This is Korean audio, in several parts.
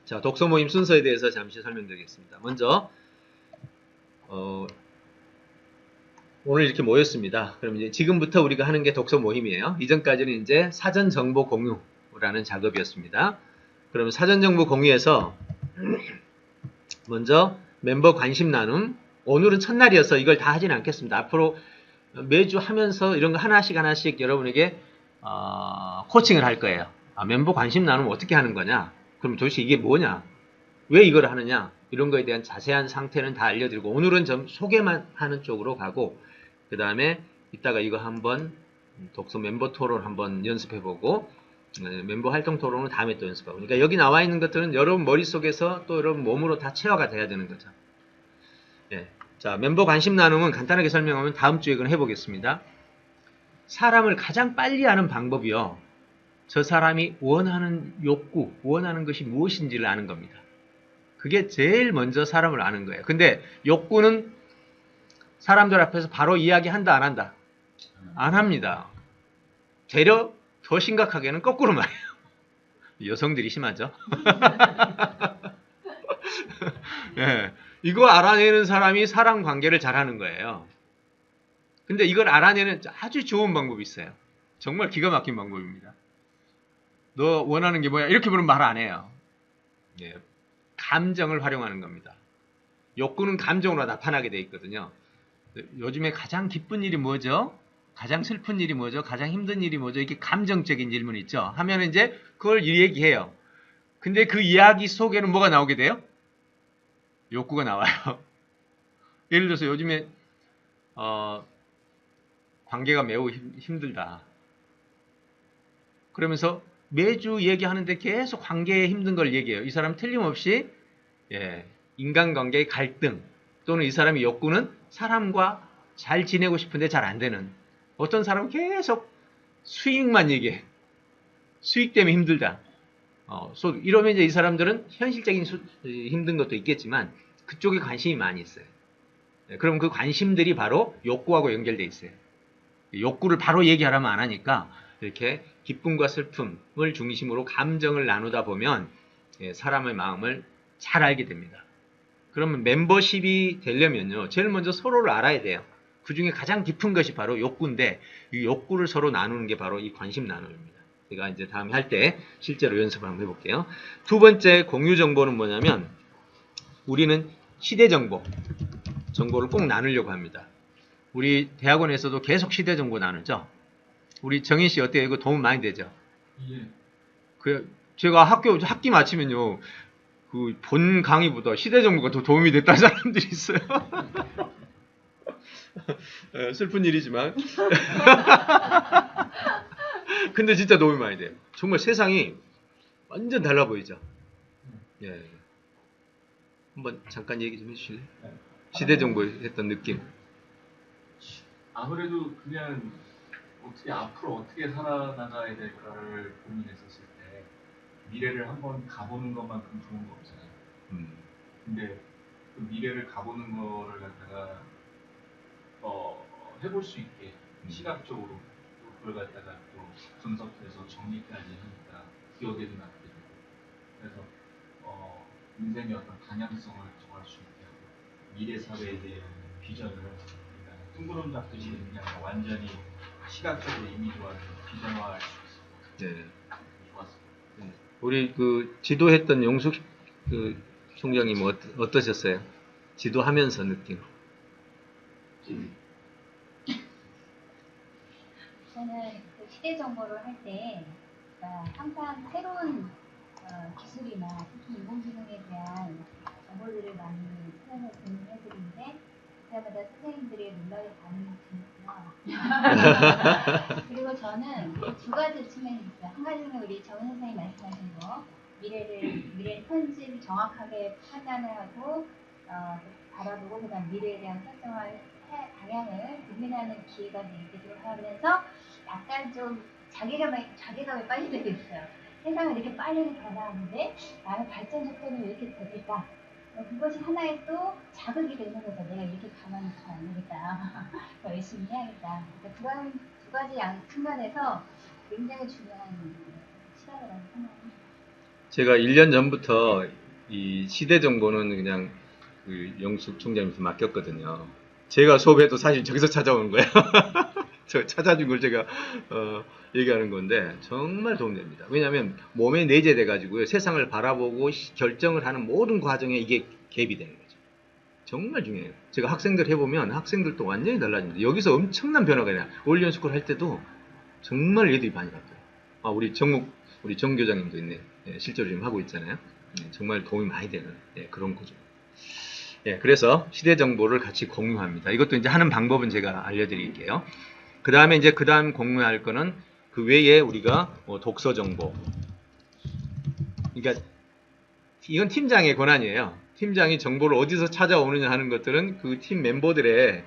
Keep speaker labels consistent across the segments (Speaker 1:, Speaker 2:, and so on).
Speaker 1: 자, 독서 모임 순서에 대해서 잠시 설명드리겠습니다. 먼저 오늘 이렇게 모였습니다. 그럼 이제 지금부터 우리가 하는 게 독서 모임이에요. 이전까지는 이제 사전 정보 공유라는 작업이었습니다. 그러면 사전 정보 공유에서 먼저 멤버 관심 나눔. 오늘은 첫날이어서 이걸 다 하진 않겠습니다. 앞으로 매주 하면서 이런 거 하나씩 여러분에게 코칭을 할 거예요. 멤버 관심 나눔 어떻게 하는 거냐? 그럼 도대체 이게 뭐냐? 왜 이걸 하느냐? 이런 거에 대한 자세한 상태는 다 알려드리고 오늘은 좀 소개만 하는 쪽으로 가고 그 다음에 이따가 이거 한번 독서 멤버 토론 한번 연습해보고 멤버 활동 토론은 다음에 또 연습하고 그러니까 여기 나와 있는 것들은 여러분 머릿속에서 또 여러분 몸으로 다 체화가 돼야 되는 거죠. 예. 자, 멤버 관심 나눔은 간단하게 설명하면 다음 주에 그건 해보겠습니다. 사람을 가장 빨리 아는 방법이요. 저 사람이 원하는 욕구, 원하는 것이 무엇인지를 아는 겁니다. 그게 제일 먼저 사람을 아는 거예요. 근데 욕구는 사람들 앞에서 바로 이야기한다, 안 한다? 안 합니다. 되려 더 심각하게는 거꾸로 말해요. 여성들이 심하죠? 네, 이거 알아내는 사람이 사람 관계를 잘하는 거예요. 근데 이걸 알아내는 아주 좋은 방법이 있어요. 정말 기가 막힌 방법입니다. 너 원하는 게 뭐야? 이렇게 물으면 말 안 해요. 예, 감정을 활용하는 겁니다. 욕구는 감정으로 나타나게 돼 있거든요. 요즘에 가장 기쁜 일이 뭐죠? 가장 슬픈 일이 뭐죠? 가장 힘든 일이 뭐죠? 이렇게 감정적인 질문 있죠? 하면 이제 그걸 얘기해요. 근데 그 이야기 속에는 뭐가 나오게 돼요? 욕구가 나와요. 예를 들어서 요즘에 관계가 매우 힘들다. 그러면서 매주 얘기하는데 계속 관계에 힘든 걸 얘기해요. 이 사람 틀림없이 인간관계의 갈등 또는 이 사람의 욕구는 사람과 잘 지내고 싶은데 잘 안 되는 어떤 사람은 계속 수익만 얘기해. 수익 때문에 힘들다. 이러면 이제 이 사람들은 현실적인 힘든 것도 있겠지만 그쪽에 관심이 많이 있어요. 그럼 그 관심들이 바로 욕구하고 연결돼 있어요. 욕구를 바로 얘기하라면 안 하니까 이렇게 기쁨과 슬픔을 중심으로 감정을 나누다 보면 사람의 마음을 잘 알게 됩니다. 그러면 멤버십이 되려면요. 제일 먼저 서로를 알아야 돼요. 그 중에 가장 깊은 것이 바로 욕구인데 이 욕구를 서로 나누는 게 바로 이 관심 나눔입니다. 제가 이제 다음에 할 때 실제로 연습을 한번 해볼게요. 두 번째 공유 정보는 뭐냐면 우리는 시대 정보를 꼭 나누려고 합니다. 우리 대학원에서도 계속 시대 정보 나누죠. 우리 정인 씨 어때요? 이거 도움 많이 되죠?
Speaker 2: 예.
Speaker 1: 제가 학기 마치면요. 그 본 강의보다 시대 정보가 더 도움이 됐다는 사람들이 있어요. 슬픈 일이지만. 근데 진짜 도움이 많이 돼요. 정말 세상이 완전 달라 보이죠? 예. 한번 잠깐 얘기 좀 해주실래요? 시대 정보 했던 느낌.
Speaker 2: 아무래도 그냥 앞으로 어떻게 살아나가야 될까를 고민했었을 때 미래를 한번 가보는 것만큼 좋은 거 없잖아요. 근데 그 미래를 가보는 거를 갖다가 해볼 수 있게 시각적으로 또 그걸 갖다가 또 분석해서 정리까지 하니까 기억에도 남게 되고 그래서 인생의 어떤 방향성을 정할 수 있게 하고 미래 사회에 대한 비전을 둥그런 잡듯이 그냥 완전히 시각적으로 이미지화해서 비전화할 수 있어요.
Speaker 1: 네.
Speaker 2: 좋았습니다.
Speaker 1: 네. 우리 그 지도했던 용숙 그 총장님 어떠셨어요? 지도하면서 느낌.
Speaker 3: 저는 그 시대 정보를 할 때 항상 새로운 기술이나 특히 인공지능에 대한 정보들을 많이 찾아서 공유해드리는데 그때마다 선생님들이 놀라게 반응이 드는구나. 그리고 저는 두 가지 측면이 있어요. 한 가지는 우리 정은 선생님 말씀하신 거 미래 현실 정확하게 판단을 하고 바라보고 그다음 미래에 대한 설정을 방향을 고민하는 기회가 되도록 하면서 약간 좀 자괴감에 빠질 때도 있어요. 세상은 이렇게 빨리 변화하는데 나는 발전 속도는 왜 이렇게 더딜까? 그것이 하나의 또 자극이 되는 거죠. 내가 이렇게 가만히 있으면 안 되겠다. 더 열심히 해야겠다. 그러니까 두 가지 측면에서 굉장히 중요한 시간이라고 생각합니다.
Speaker 1: 제가 1년 전부터 이 시대 정보는 그냥 그 영숙 총장님한테 맡겼거든요. 제가 수업해도 사실 저기서 찾아오는 거예요. 저 찾아준 걸 제가 얘기하는 건데 정말 도움됩니다. 왜냐하면 몸에 내재돼 가지고요 세상을 바라보고 결정을 하는 모든 과정에 이게 개입이 되는 거죠. 정말 중요해요. 제가 학생들 해보면 학생들도 완전히 달라집니다. 여기서 엄청난 변화가 나요. 올리언스쿨 할 때도 정말 얘들이 많이 바뀌어요. 아, 우리 정 교장님도 있네. 예, 실제로 지금 하고 있잖아요. 정말 도움이 많이 되는 그런 거죠. 예, 그래서 시대 정보를 같이 공유합니다. 이것도 이제 하는 방법은 제가 알려드릴게요. 그 다음에 이제 그 다음 공유할 거는 그 외에 우리가 독서 정보. 그러니까 이건 팀장의 권한이에요. 팀장이 정보를 어디서 찾아오느냐 하는 것들은 그 팀 멤버들의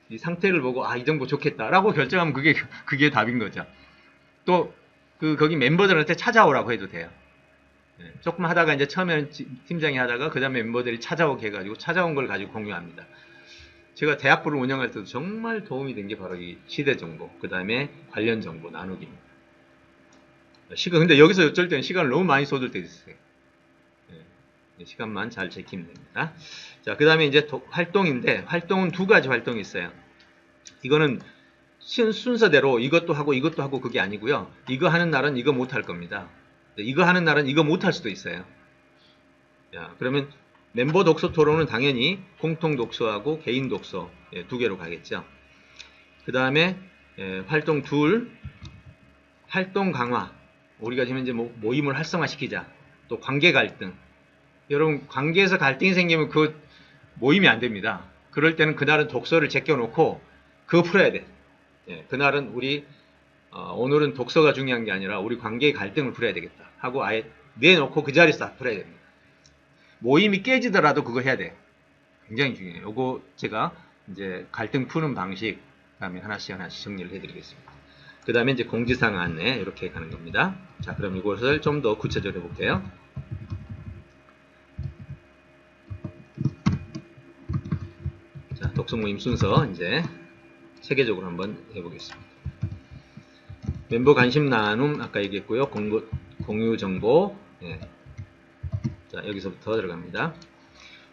Speaker 1: 이 상태를 보고 이 정보 좋겠다라고 결정하면 그게 답인 거죠. 또 거기 멤버들한테 찾아오라고 해도 돼요. 조금 하다가 이제 처음에는 팀장이 하다가 그 다음에 멤버들이 찾아오게 해가지고 찾아온 걸 가지고 공유합니다. 제가 대학부를 운영할 때도 정말 도움이 된 게 바로 이 시대 정보, 그 다음에 관련 정보 나누기입니다. 근데 여기서 어쩔 때는 시간을 너무 많이 쏟을 때 있어요. 시간만 잘 지키면 됩니다. 자, 그 다음에 이제 활동인데, 활동은 두 가지 활동이 있어요. 이거는 순서대로 이것도 하고 그게 아니고요. 이거 하는 날은 이거 못 할 겁니다. 이거 하는 날은 이거 못 할 수도 있어요. 자, 그러면 멤버 독서 토론은 당연히 공통 독서하고 개인 독서 두 개로 가겠죠. 그 다음에 활동 둘, 활동 강화. 우리가 지금 이제 모임을 활성화시키자. 또 관계 갈등. 여러분 관계에서 갈등이 생기면 그 모임이 안 됩니다. 그럴 때는 그날은 독서를 제껴놓고 그거 풀어야 돼. 그날은 오늘은 독서가 중요한 게 아니라 우리 관계의 갈등을 풀어야 되겠다 하고 아예 내놓고 그 자리에서 다 풀어야 됩니다. 모임이 깨지더라도 그거 해야 돼. 굉장히 중요해요. 요거 제가 이제 갈등 푸는 방식 다음에 하나씩 정리를 해드리겠습니다. 그 다음에 이제 공지사항 안내 이렇게 가는 겁니다. 자, 그럼 이것을 좀 더 구체적으로 해볼게요. 자, 독서 모임 순서 이제 체계적으로 한번 해보겠습니다. 멤버 관심 나눔 아까 얘기했고요. 공유 정보. 자, 여기서부터 들어갑니다.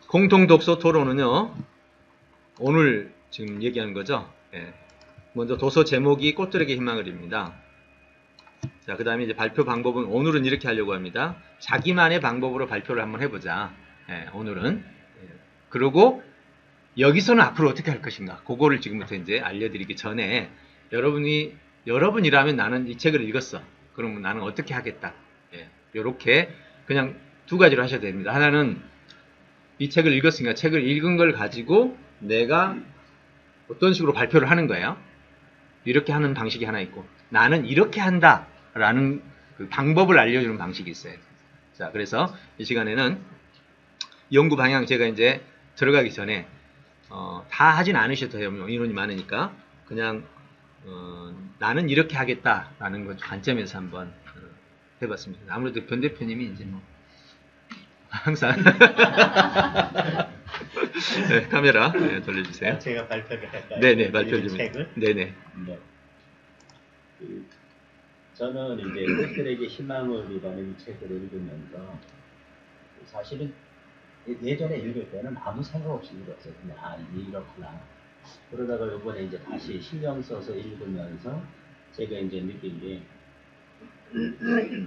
Speaker 1: 공통 독서 토론은요. 오늘 지금 얘기하는 거죠. 먼저 도서 제목이 꽃들에게 희망을입니다. 자, 그 다음에 이제 발표 방법은 오늘은 이렇게 하려고 합니다. 자기만의 방법으로 발표를 한번 해보자. 오늘은. 그리고 여기서는 앞으로 어떻게 할 것인가. 그거를 지금부터 이제 알려드리기 전에 여러분이라면 나는 이 책을 읽었어. 그러면 나는 어떻게 하겠다. 이렇게 그냥 두 가지로 하셔도 됩니다. 하나는 이 책을 읽었으니까 책을 읽은 걸 가지고 내가 어떤 식으로 발표를 하는 거예요. 이렇게 하는 방식이 하나 있고 나는 이렇게 한다 라는 그 방법을 알려주는 방식이 있어요. 자, 그래서 이 시간에는 연구 방향 제가 이제 들어가기 전에 다 하진 않으셔도 돼요. 인원이 많으니까 그냥 나는 이렇게 하겠다라는 것 관점에서 한번 해봤습니다. 아무래도 변 대표님이 이제 뭐 항상 네, 카메라 돌려주세요.
Speaker 4: 제가 발표를 할까요?
Speaker 1: 네네, 발표 좀.
Speaker 4: 책을?
Speaker 1: 네네.
Speaker 4: 네. 저는 이제 꽃들에게 희망을이라는 이 책을 읽으면서 사실은 예전에 읽을 때는 아무 생각 없이 읽었어요. 그냥 이렇구나. 그러다가 이번에 이제 다시 신경 써서 읽으면서 제가 이제 느낀 게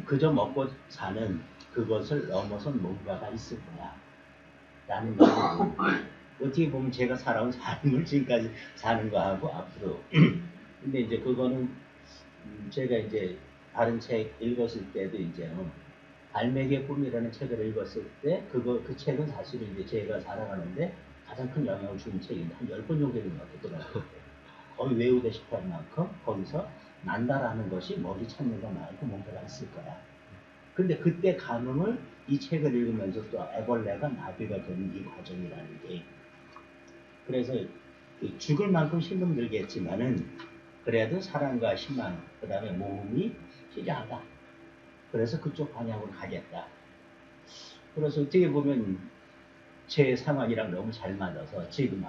Speaker 4: 그저 먹고 사는 그것을 넘어선 뭔가가 있을 거야. 라는 거고 어떻게 보면 제가 살아온 삶을 지금까지 사는 거하고 앞으로 근데 이제 그거는 제가 이제 다른 책 읽었을 때도 이제 갈매기의 꿈이라는 책을 읽었을 때 그 책은 사실은 이제 제가 살아가는데 가장 큰 영향을 주는 책인데 한 10번 정도 읽은 것 같더라고요. 거의 외우다시피 할 만큼 거기서 난다라는 것이 머리 찾는 거 말고 뭔가가 있을 거야. 근데 그때 감흥을 이 책을 읽으면서 또 애벌레가 나비가 되는 이 과정이라는 게 그래서 죽을 만큼 힘은 들겠지만은 그래도 사랑과 희망 그 다음에 모험이 필요하다. 그래서 그쪽 방향으로 가겠다. 그래서 어떻게 보면 제 상황이랑 너무 잘 맞아서 지금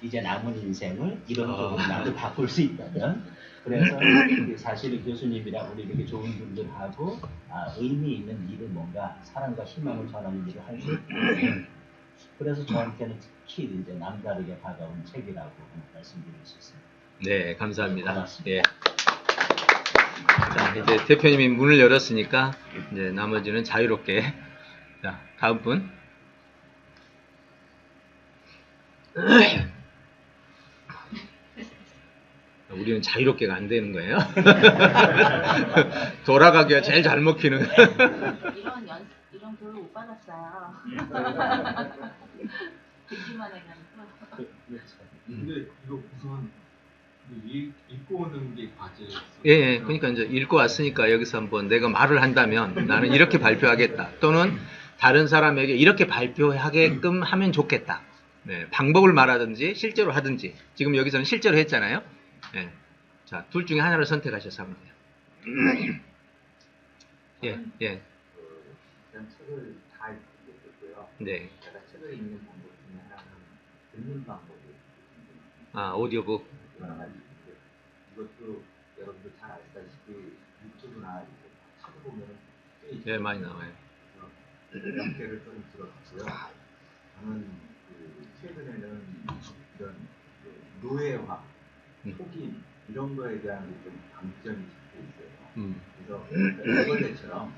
Speaker 4: 이제 남은 인생을 이런 쪽으로 나도 바꿀 수 있다면 그래서 우리 사실 교수님이랑 우리 이렇게 좋은 분들하고 의미 있는 일을 뭔가 사랑과 희망을 전하는 일을 할 수 있다. 그래서 저한테는 특히 이제 남다르게 다가온 책이라고 말씀드릴 수 있습니다.
Speaker 1: 네, 감사합니다.
Speaker 4: 고맙습니다.
Speaker 1: 예. 자, 이제 대표님이 문을 열었으니까 이제 나머지는 자유롭게. 자, 다음 분. 우리는 자유롭게가 안 되는 거예요. 돌아가기가 제일 잘 먹히는.
Speaker 5: 이런 교육 못 받았어요. 듣기만 해가지고.
Speaker 2: 근데 이거 우선 읽고 오는 게 과제였어요.
Speaker 1: 예, 그러니까 이제 읽고 왔으니까 여기서 한번 내가 말을 한다면 나는 이렇게 발표하겠다. 또는 다른 사람에게 이렇게 발표하게끔 하면 좋겠다. 네, 방법을 말하든지 실제로 하든지. 지금 여기서는 실제로 했잖아요. 네. 자, 둘 중에 하나를 선택하셔서 하면 돼요. 예, 예.
Speaker 6: 그런 책을 다 읽고요.
Speaker 1: 네.
Speaker 6: 제가 책을 읽는 방법 중에 하나는 듣는 방법이
Speaker 1: 아, 오디오북.
Speaker 6: 여러 가지 있는데 이것도 여러분들 잘 아시다시피 유튜브나 찾아보면 꽤 있어요.
Speaker 1: 예, 많이 나와요.
Speaker 6: 몇 개를 좀 들었고요. 저는 최근에는 이런 노예화, 속임 이런 거에 대한 좀 강점이 잡혀 있어요. 그래서 애벌레처럼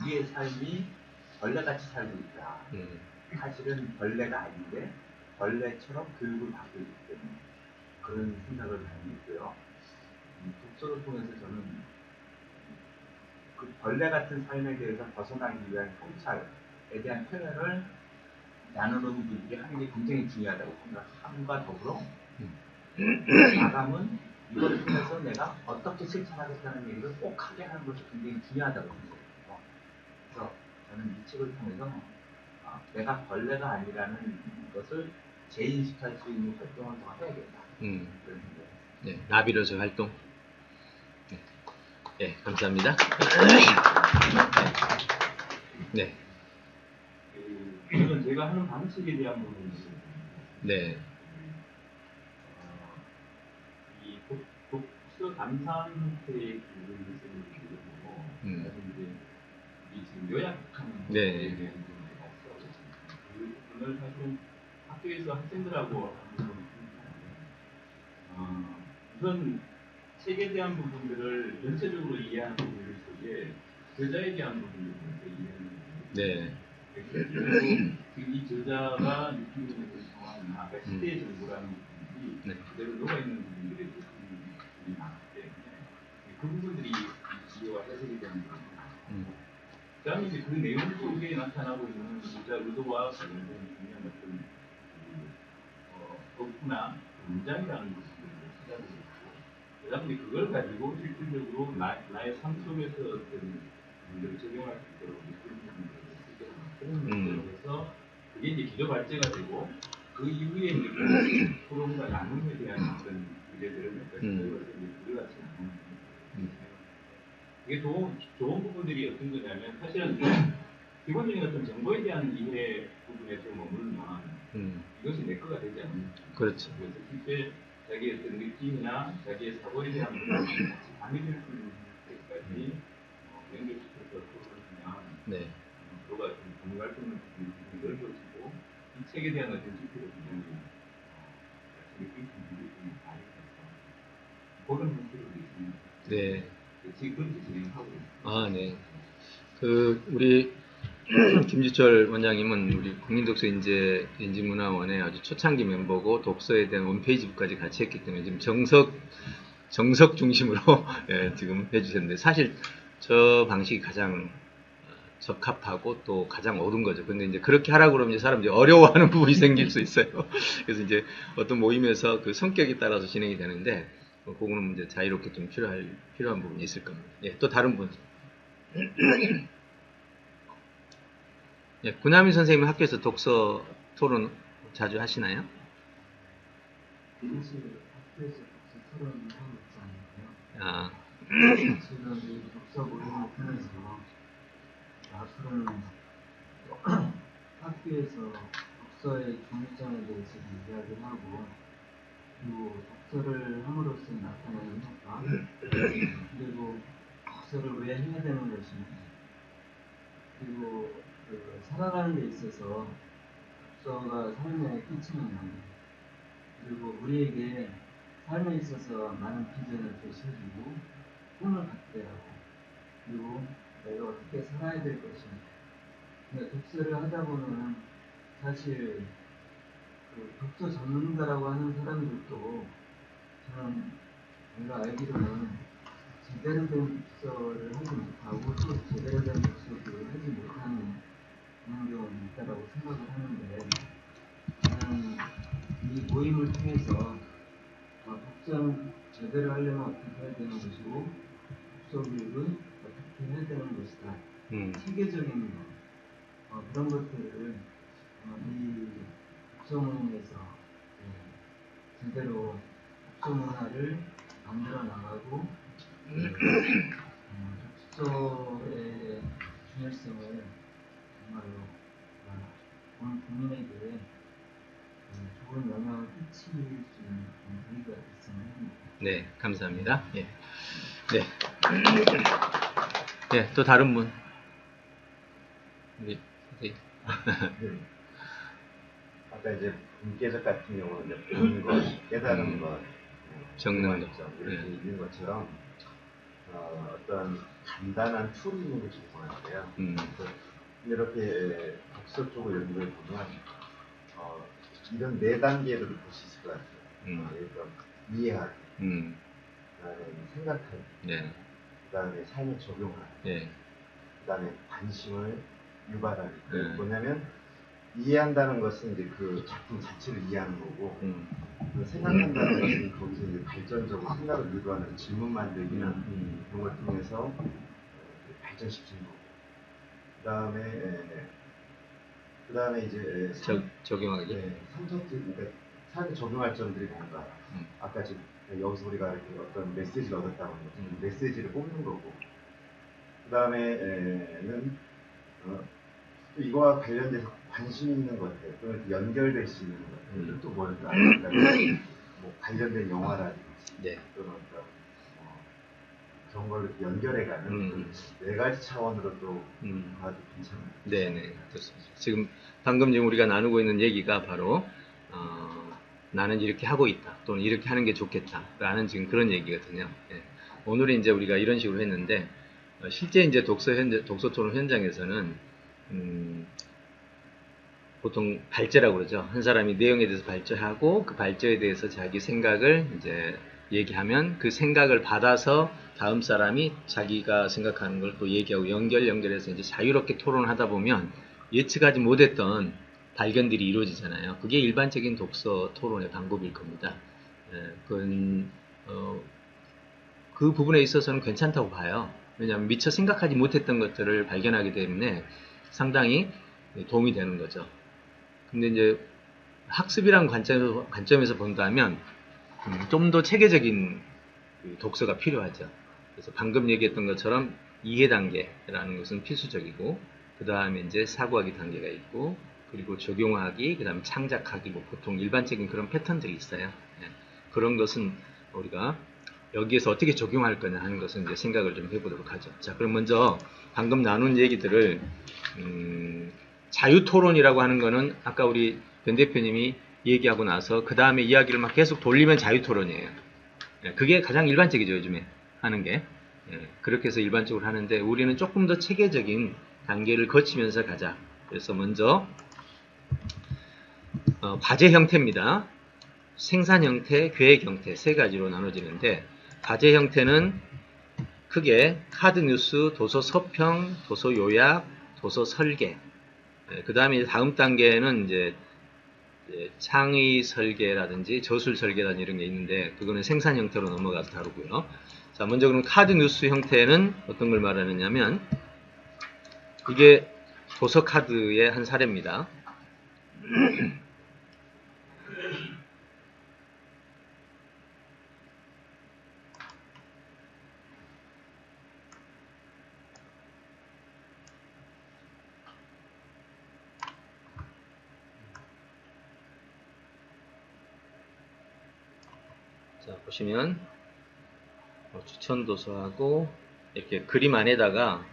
Speaker 6: 우리의 삶이 벌레같이 살고 있다. 사실은 벌레가 아닌데 벌레처럼 교육을 받고 있기 때문에 그런 생각을 가지고 있고요. 독서를 통해서 저는 그 벌레 같은 삶에 대해서 벗어나기 위한 통찰에 대한 표현을 나누는 분들이 하는 게 굉장히 중요하다고 생각함과 더불어 마감은 이걸 통해서 내가 어떻게 실천하겠다는 얘기를 꼭 하게 하는 것이 굉장히 중요하다고 생각해요. 그래서 저는 이 책을 통해서 내가 벌레가 아니라는 것을 재인식할 수 있는 활동을 더 해야겠다. 그런 생각을
Speaker 1: 네, 나비로서 활동. 네, 네, 감사합니다. 네.
Speaker 2: 저는 제가 하는 방식에 대한 부분이
Speaker 1: 네.
Speaker 2: 이 독서 감상회의 부분을 쓰고 그래서 이제 이 지금 요약하는
Speaker 1: 네.
Speaker 2: 거에 대한 부분을 쓰고 있습니다. 그 부분을 사실은 학교에서 학생들하고 하는 부분이 우선 책에 대한 부분들을 전체적으로 이해하는 부분들 속에 저자에 대한 부분들을 이해하는 부분들.
Speaker 1: 네.
Speaker 2: 그리고 이 저자가 느끼고 있는 상황이나 아까 시대의 정보라는 부분이 그대로 녹아있는 부분들이 부분이 많기 때문에 그 부분들이 이해와 해석이 되는 부분입니다. 그 다음에 이제 그 내용 속에 나타나고 있는 저자 의도와 관련된 중요한 어떤 어구나 문장이라는 부분들을 찾아보고 있고 그 다음에 그걸 가지고 실질적으로 나의 삶 속에서 어떤 부분들을 적용할 수 있도록 그런 부분들을 그래서 그게 이제 기조 발제가 되고 그 이후에 이제 토론과 나눔에 대한 그런 문제들을 몇 가지 우리같이 나누는 이게 좋은 부분들이 어떤 거냐면 사실은 기본적인 어떤 정보에 대한 이해 부분에 좀 머물면 이것이 내 거가 되지 않습니까?
Speaker 1: 그렇죠.
Speaker 2: 그래서 실제 자기의 어떤 느낌이나 자기의 사고에 대한 부분을 같이 방해될 수 있는 때까지 연결시켜서 토론을 하면
Speaker 1: 네.
Speaker 2: 그가 좀 공유활동을 굉장히 넓어지고 이 책에 대한 어떤 지표를 굉장히 느낄 수 있는 부분이 많이 있어서 그런 형태로 있습니다.
Speaker 1: 네.
Speaker 2: 지금 진행하고 있습니다.
Speaker 1: 아, 네. 우리 김지철 원장님은 우리 국민독서인재 인지문화원의 아주 초창기 멤버고 독서에 대한 홈페이지까지 같이 했기 때문에 지금 정석 중심으로 예, 지금 해주셨는데 사실 저 방식이 가장 적합하고 또 가장 옳은 거죠. 근데 이제 그렇게 하라고 그러면 이제 사람들이 어려워하는 부분이 생길 수 있어요. 그래서 이제 어떤 모임에서 그 성격에 따라서 진행이 되는데 그거는 이제 자유롭게 좀 필요한 부분이 있을 겁니다. 예, 또 다른 분. 예, 구나미 선생님 학교에서 독서 토론 자주 하시나요?
Speaker 6: 학교에서 독서 토론을 하고 있지 않나요?
Speaker 1: 아,
Speaker 6: 지금 이 독서 모임을 통해서 앞으로는 학교에서 독서의 중요성에 대해서 이야기를 하고
Speaker 7: 그리고 독서를 함으로써 나타나는 효과, 그리고 독서를 왜 해야 되는 것인지, 그리고 그 살아가는 데 있어서 독서가 삶에 끼치는 영향, 그리고 우리에게 삶에 있어서 많은 비전을 제시해주고 꿈을 갖게 하고, 그리고 내가 어떻게 살아야 될 것인지. 그러니까 독서를 하다 보면 사실 그 독서 전문가라고 하는 사람들도 저는 내가 알기로는 제대로 된 독서를 하지 못하고 또 제대로 된 독서를 하지 못하는 그런 경우가 있다고 생각을 하는데, 저는 이 모임을 통해서 독서는 제대로 하려면 어떻게 해야 되는 것이고 독서 교육은 어떻게 해야 되는 것이다. 체계적인 그런 것들을 이 독서 모임에서 제대로 독서 문화를 만들어 나가고 독서의 중요성을 정말로 온 국민에게 좋은 영향을 끼칠 수 있는 그런 계기가 있으면 합니다.
Speaker 1: 네, 감사합니다. 예. 네. 네, 또 다른 분. 우리 선생님.
Speaker 8: 네. 아까 이제 분계적 같은 경우는 이제 보는 것, 깨달은 것,
Speaker 1: 적는 것.
Speaker 8: 이렇게
Speaker 1: 네.
Speaker 8: 있는 것처럼 어떤 간단한 툴로 제공하는데요. 그래서 이렇게 독서 쪽을 연구해 보면 이런 4단계를 볼 수 있을 것 같아요. 예를 들어 이해하기, 그다음에 생각하기,
Speaker 1: 네.
Speaker 8: 그다음에 삶에 적용하기,
Speaker 1: 네.
Speaker 8: 그다음에 관심을 유발하기.
Speaker 1: 네.
Speaker 8: 뭐냐면 이해한다는 것은 이제 그 작품 자체를 이해하는 거고, 그 생각한다는 것은 거기서 이제 발전적으로 생각을 유도하는 질문 만들기나 그런 걸 통해서 발전시키는 거고, 그다음에 이제
Speaker 1: 적용하기.
Speaker 8: 네, 삼척 그러니까 삶에 적용할 점들이 뭔가. 아까 지금 여기서 우리가 이렇게 어떤 메시지를 얻었다고 하는 것은 메시지를 뽑는 거고, 그다음에는 또 이거와 관련돼서 관심 있는 것들, 또는 연결될 수 있는 것들, 또 뭘까? 그러니까 뭐 관련된 영화라든지,
Speaker 1: 네.
Speaker 8: 또는 어떤 그런 걸로 연결해가는 그 4가지 차원으로 또 봐도 괜찮아요.
Speaker 1: 네네, 좋습니다. 방금 우리가 나누고 있는 얘기가 바로 나는 이렇게 하고 있다, 또는 이렇게 하는 게 좋겠다라는 지금 그런 얘기거든요. 예. 오늘은 이제 우리가 이런 식으로 했는데, 실제 이제 독서 토론 현장에서는 보통 발제라고 그러죠. 한 사람이 내용에 대해서 발제하고 그 발제에 대해서 자기 생각을 이제 얘기하면 그 생각을 받아서 다음 사람이 자기가 생각하는 걸 또 얘기하고 연결해서 이제 자유롭게 토론을 하다 보면 예측하지 못했던 발견들이 이루어지잖아요. 그게 일반적인 독서 토론의 방법일 겁니다. 그 부분에 있어서는 괜찮다고 봐요. 왜냐하면 미처 생각하지 못했던 것들을 발견하기 때문에 상당히 도움이 되는 거죠. 근데 이제 학습이라는 관점에서 본다면 좀 더 체계적인 독서가 필요하죠. 그래서 방금 얘기했던 것처럼 이해 단계라는 것은 필수적이고, 그 다음에 이제 사고하기 단계가 있고, 그리고 적용하기, 그 다음에 창작하기, 뭐 보통 일반적인 그런 패턴들이 있어요. 네. 그런 것은 우리가 여기에서 어떻게 적용할 거냐 하는 것은 이제 생각을 좀 해보도록 하죠. 자, 그럼 먼저 방금 나눈 얘기들을 자유토론이라고 하는 거는 아까 우리 변 대표님이 얘기하고 나서 그 다음에 이야기를 막 계속 돌리면 자유토론이에요. 그게 가장 일반적이죠, 요즘에 하는 게. 그렇게 해서 일반적으로 하는데, 우리는 조금 더 체계적인 단계를 거치면서 가자. 그래서 먼저 과제 형태입니다. 생산 형태, 계획 형태 3가지로 나눠지는데, 과제 형태는 크게 카드 뉴스, 도서 서평, 도서 요약, 도서 설계. 그 다음에 다음 단계는 이제 창의 설계라든지 저술 설계라든지 이런 게 있는데, 그거는 생산 형태로 넘어가서 다루고요. 자, 먼저 그럼 카드 뉴스 형태는 어떤 걸 말하느냐면, 이게 도서 카드의 한 사례입니다. 자, 보시면 추천 도서하고 이렇게 그림 안에다가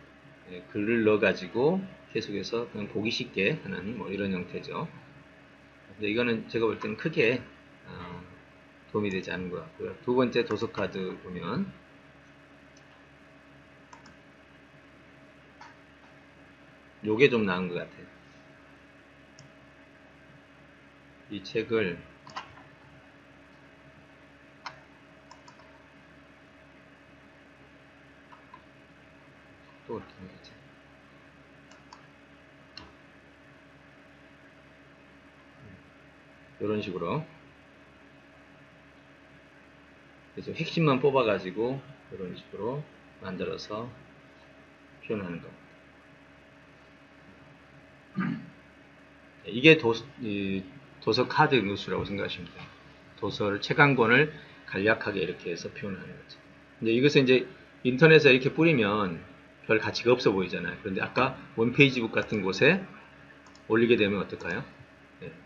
Speaker 1: 글을 넣어가지고 계속해서 그냥 보기 쉽게 하는 뭐 이런 형태죠. 근데 이거는 제가 볼 때는 크게 도움이 되지 않은 것 같고요. 두 번째 도서 카드 보면 요게 좀 나은 것 같아요. 이 책을 또 어떻게 하지? 이런 식으로 그래서 핵심만 뽑아가지고 이런 식으로 만들어서 표현하는 겁니다. 이게 도서 카드 누스라고 생각하시면 돼요. 도서를 책 한 권을 간략하게 이렇게 해서 표현하는 거죠. 근데 이것은 이제 인터넷에 이렇게 뿌리면 별 가치가 없어 보이잖아요. 그런데 아까 원페이지북 같은 곳에 올리게 되면 어떨까요?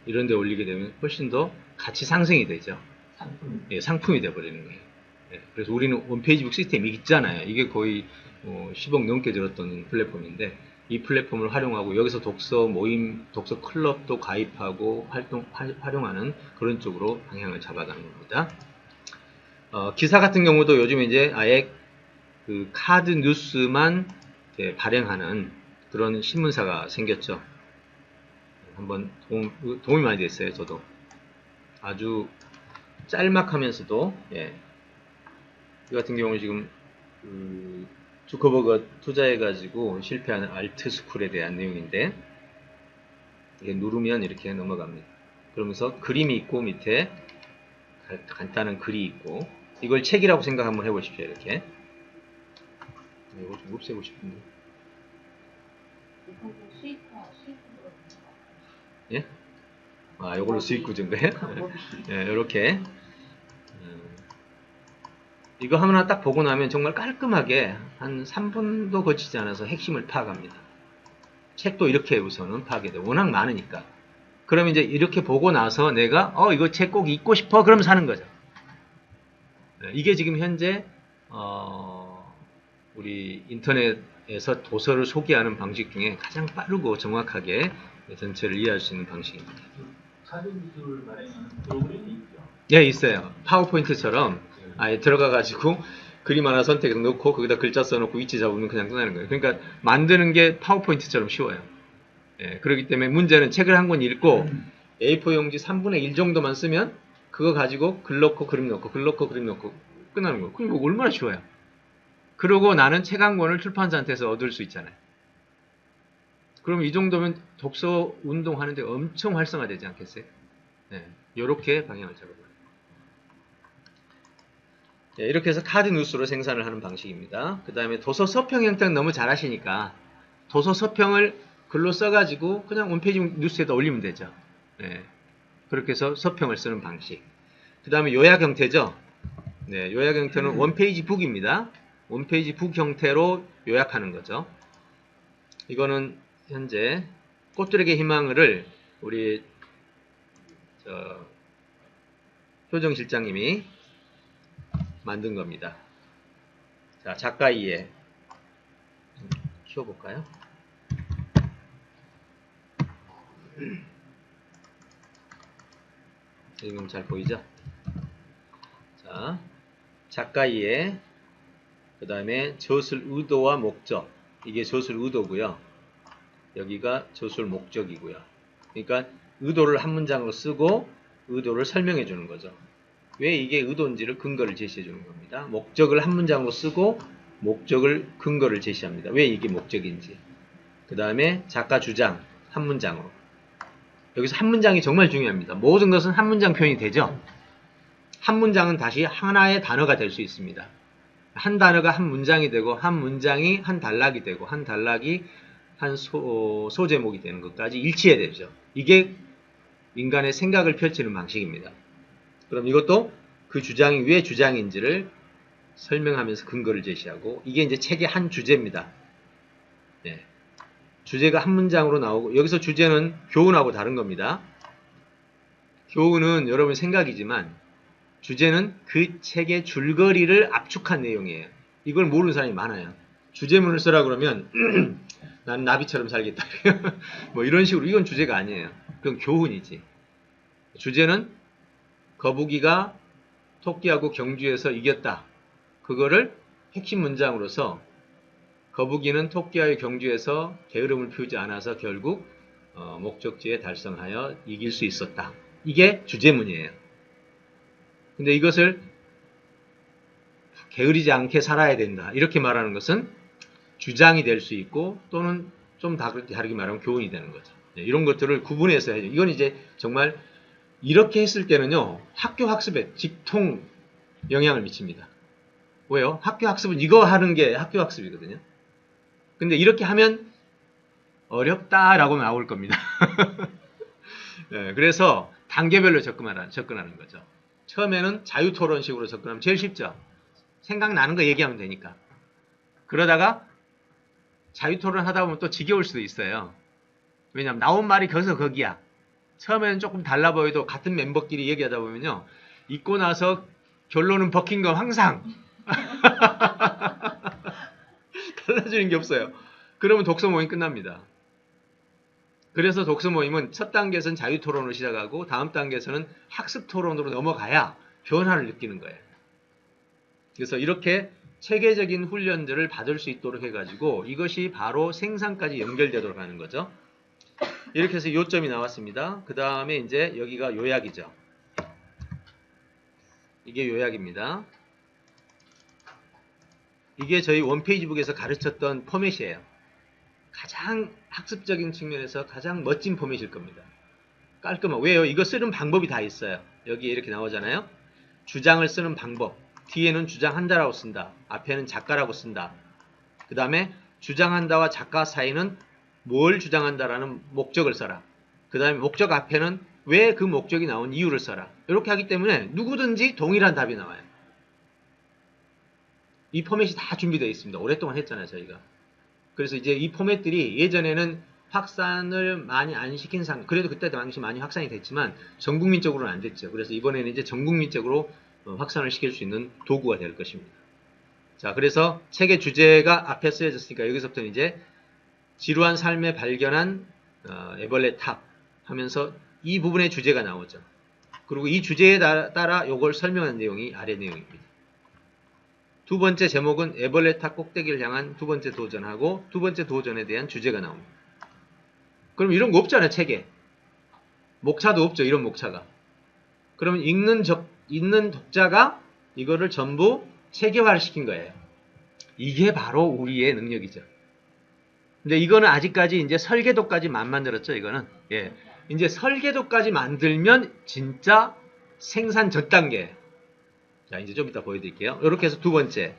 Speaker 1: 이런 데 올리게 되면 훨씬 더 가치 상승이 되죠. 상품이 되어버리는 거예요. 그래서 우리는 원페이지북 시스템이 있잖아요. 이게 거의 10억 넘게 들었던 플랫폼인데 이 플랫폼을 활용하고 여기서 독서 모임, 독서 클럽도 가입하고 활용하는 그런 쪽으로 방향을 잡아가는 겁니다. 기사 같은 경우도 요즘 이제 아예 그 카드 뉴스만 발행하는 그런 신문사가 생겼죠. 한번 도움이 많이 됐어요. 저도 아주 짤막하면서도 이 같은 경우는 지금 주커버가 투자해가지고 실패하는 알트스쿨에 대한 내용인데 이게 누르면 이렇게 넘어갑니다. 그러면서 그림이 있고 밑에 간단한 글이 있고 이걸 책이라고 생각 한번 해보십시오. 이렇게 이거 좀 없애고 싶은데 예? 이걸로 수익 구조인가요? 이렇게 이거 하나 딱 보고 나면 정말 깔끔하게 한 3분도 거치지 않아서 핵심을 파악합니다. 책도 이렇게 우선은 파악이 돼요. 워낙 많으니까. 그럼 이제 이렇게 보고 나서 내가 이거 책 꼭 읽고 싶어 그럼 사는 거죠. 이게 지금 현재 우리 인터넷에서 도서를 소개하는 방식 중에 가장 빠르고 정확하게 전체를 이해할 수 있는 방식입니다.
Speaker 2: 카드 기술 발행하는 프로그램이 있죠.
Speaker 1: 예, 있어요. 파워포인트처럼 아예 들어가가지고 그림 하나 선택해서 넣고 거기다 글자 써놓고 위치 잡으면 그냥 끝나는 거예요. 그러니까 만드는 게 파워포인트처럼 쉬워요. 그렇기 때문에 문제는 책을 한 권 읽고 A4 용지 3분의 1 정도만 쓰면 그거 가지고 글 넣고 그림 넣고 글 넣고 그림 넣고 끝나는 거예요. 그럼 이거 얼마나 쉬워요. 그러고 나는 책 한 권을 출판사한테서 얻을 수 있잖아요. 그럼 이 정도면 독서 운동하는데 엄청 활성화되지 않겠어요? 이렇게 방향을 잡아봐요. 이렇게 해서 카드 뉴스로 생산을 하는 방식입니다. 그 다음에 도서 서평 형태는 너무 잘 하시니까 도서 서평을 글로 써가지고 그냥 홈페이지 뉴스에다 올리면 되죠. 그렇게 해서 서평을 쓰는 방식. 그 다음에 요약 형태죠. 요약 형태는 원페이지 북입니다. 원페이지 북 형태로 요약하는 거죠. 이거는 현재 꽃들에게 희망을 우리 효정 실장님이 만든 겁니다. 자, 작가 이해 키워볼까요? 지금 잘 보이죠? 자, 작가 이해 그 다음에 저술 의도와 목적 이게 저술 의도고요. 여기가 저술 목적이고요. 그러니까 의도를 한 문장으로 쓰고 의도를 설명해 주는 거죠. 왜 이게 의도인지를 근거를 제시해 주는 겁니다. 목적을 한 문장으로 쓰고 목적을 근거를 제시합니다. 왜 이게 목적인지. 그 다음에 작가 주장 한 문장으로. 여기서 한 문장이 정말 중요합니다. 모든 것은 한 문장 표현이 되죠. 한 문장은 다시 하나의 단어가 될 수 있습니다. 한 단어가 한 문장이 되고 한 문장이 한 단락이 되고 한 단락이 한 소제목이 되는 것까지 일치해야 되죠. 이게 인간의 생각을 펼치는 방식입니다. 그럼 이것도 그 주장이 왜 주장인지를 설명하면서 근거를 제시하고 이게 이제 책의 한 주제입니다. 주제가 한 문장으로 나오고 여기서 주제는 교훈하고 다른 겁니다. 교훈은 여러분의 생각이지만 주제는 그 책의 줄거리를 압축한 내용이에요. 이걸 모르는 사람이 많아요. 주제문을 쓰라 그러면 난 나비처럼 살겠다. 뭐 이런 식으로. 이건 주제가 아니에요. 그건 교훈이지. 주제는 거북이가 토끼하고 경주에서 이겼다. 그거를 핵심 문장으로서 거북이는 토끼와의 경주에서 게으름을 피우지 않아서 결국 목적지에 달성하여 이길 수 있었다. 이게 주제문이에요. 근데 이것을 게으르지 않게 살아야 된다. 이렇게 말하는 것은 주장이 될 수 있고 또는 좀 다르게 말하면 교훈이 되는 거죠. 이런 것들을 구분해서 해야죠. 이건 이제 정말 이렇게 했을 때는요. 학교 학습에 직통 영향을 미칩니다. 왜요? 학교 학습은 이거 하는 게 학교 학습이거든요. 근데 이렇게 하면 어렵다라고 나올 겁니다. 네, 그래서 단계별로 접근하는 거죠. 처음에는 자유토론식으로 접근하면 제일 쉽죠. 생각나는 거 얘기하면 되니까. 그러다가 자유토론 하다 보면 또 지겨울 수도 있어요. 왜냐하면 나온 말이 거기서 거기야. 처음에는 조금 달라 보여도 같은 멤버끼리 얘기하다 보면요. 읽고 나서 결론은 버킹엄 항상 달라지는 게 없어요. 그러면 독서 모임 끝납니다. 그래서 독서 모임은 첫 단계에서는 자유토론으로 시작하고 다음 단계에서는 학습토론으로 넘어가야 변화를 느끼는 거예요. 그래서 이렇게 체계적인 훈련들을 받을 수 있도록 해가지고 이것이 바로 생산까지 연결되도록 하는 거죠. 이렇게 해서 요점이 나왔습니다. 그 다음에 이제 여기가 요약이죠. 이게 요약입니다. 이게 저희 원페이지북에서 가르쳤던 포맷이에요. 가장 학습적인 측면에서 가장 멋진 포맷일 겁니다. 깔끔하고. 왜요? 이거 쓰는 방법이 다 있어요. 여기에 이렇게 나오잖아요. 주장을 쓰는 방법. 뒤에는 주장한다라고 쓴다. 앞에는 작가라고 쓴다. 그 다음에 주장한다와 작가 사이는 뭘 주장한다라는 목적을 써라. 그 다음에 목적 앞에는 왜 그 목적이 나온 이유를 써라. 이렇게 하기 때문에 누구든지 동일한 답이 나와요. 이 포맷이 다 준비되어 있습니다. 오랫동안 했잖아요, 저희가. 그래서 이제 이 포맷들이 예전에는 확산을 많이 안 시킨 그래도 그때 당시 많이 확산이 됐지만 전국민적으로는 안 됐죠. 그래서 이번에는 이제 전국민적으로 확산을 시킬 수 있는 도구가 될 것입니다. 자, 그래서 책의 주제가 앞에 쓰여졌으니까 여기서부터는 이제 지루한 삶에 발견한 애벌레 탑 하면서 이 부분의 주제가 나오죠. 그리고 이 주제에 따라 이걸 설명한 내용이 아래 내용입니다. 두 번째 제목은 애벌레 탑 꼭대기를 향한 두 번째 도전하고 두 번째 도전에 대한 주제가 나옵니다. 그럼 이런 거 없잖아요, 책에. 목차도 없죠, 이런 목차가. 그러면 읽는 독자가 이거를 전부 체계화를 시킨 거예요. 이게 바로 우리의 능력이죠. 근데 이거는 아직까지 이제 설계도까지만 만들었죠, 이거는. 예. 이제 설계도까지 만들면 진짜 생산 전 단계예요. 자, 이제 좀 이따 보여드릴게요. 이렇게 해서 두 번째,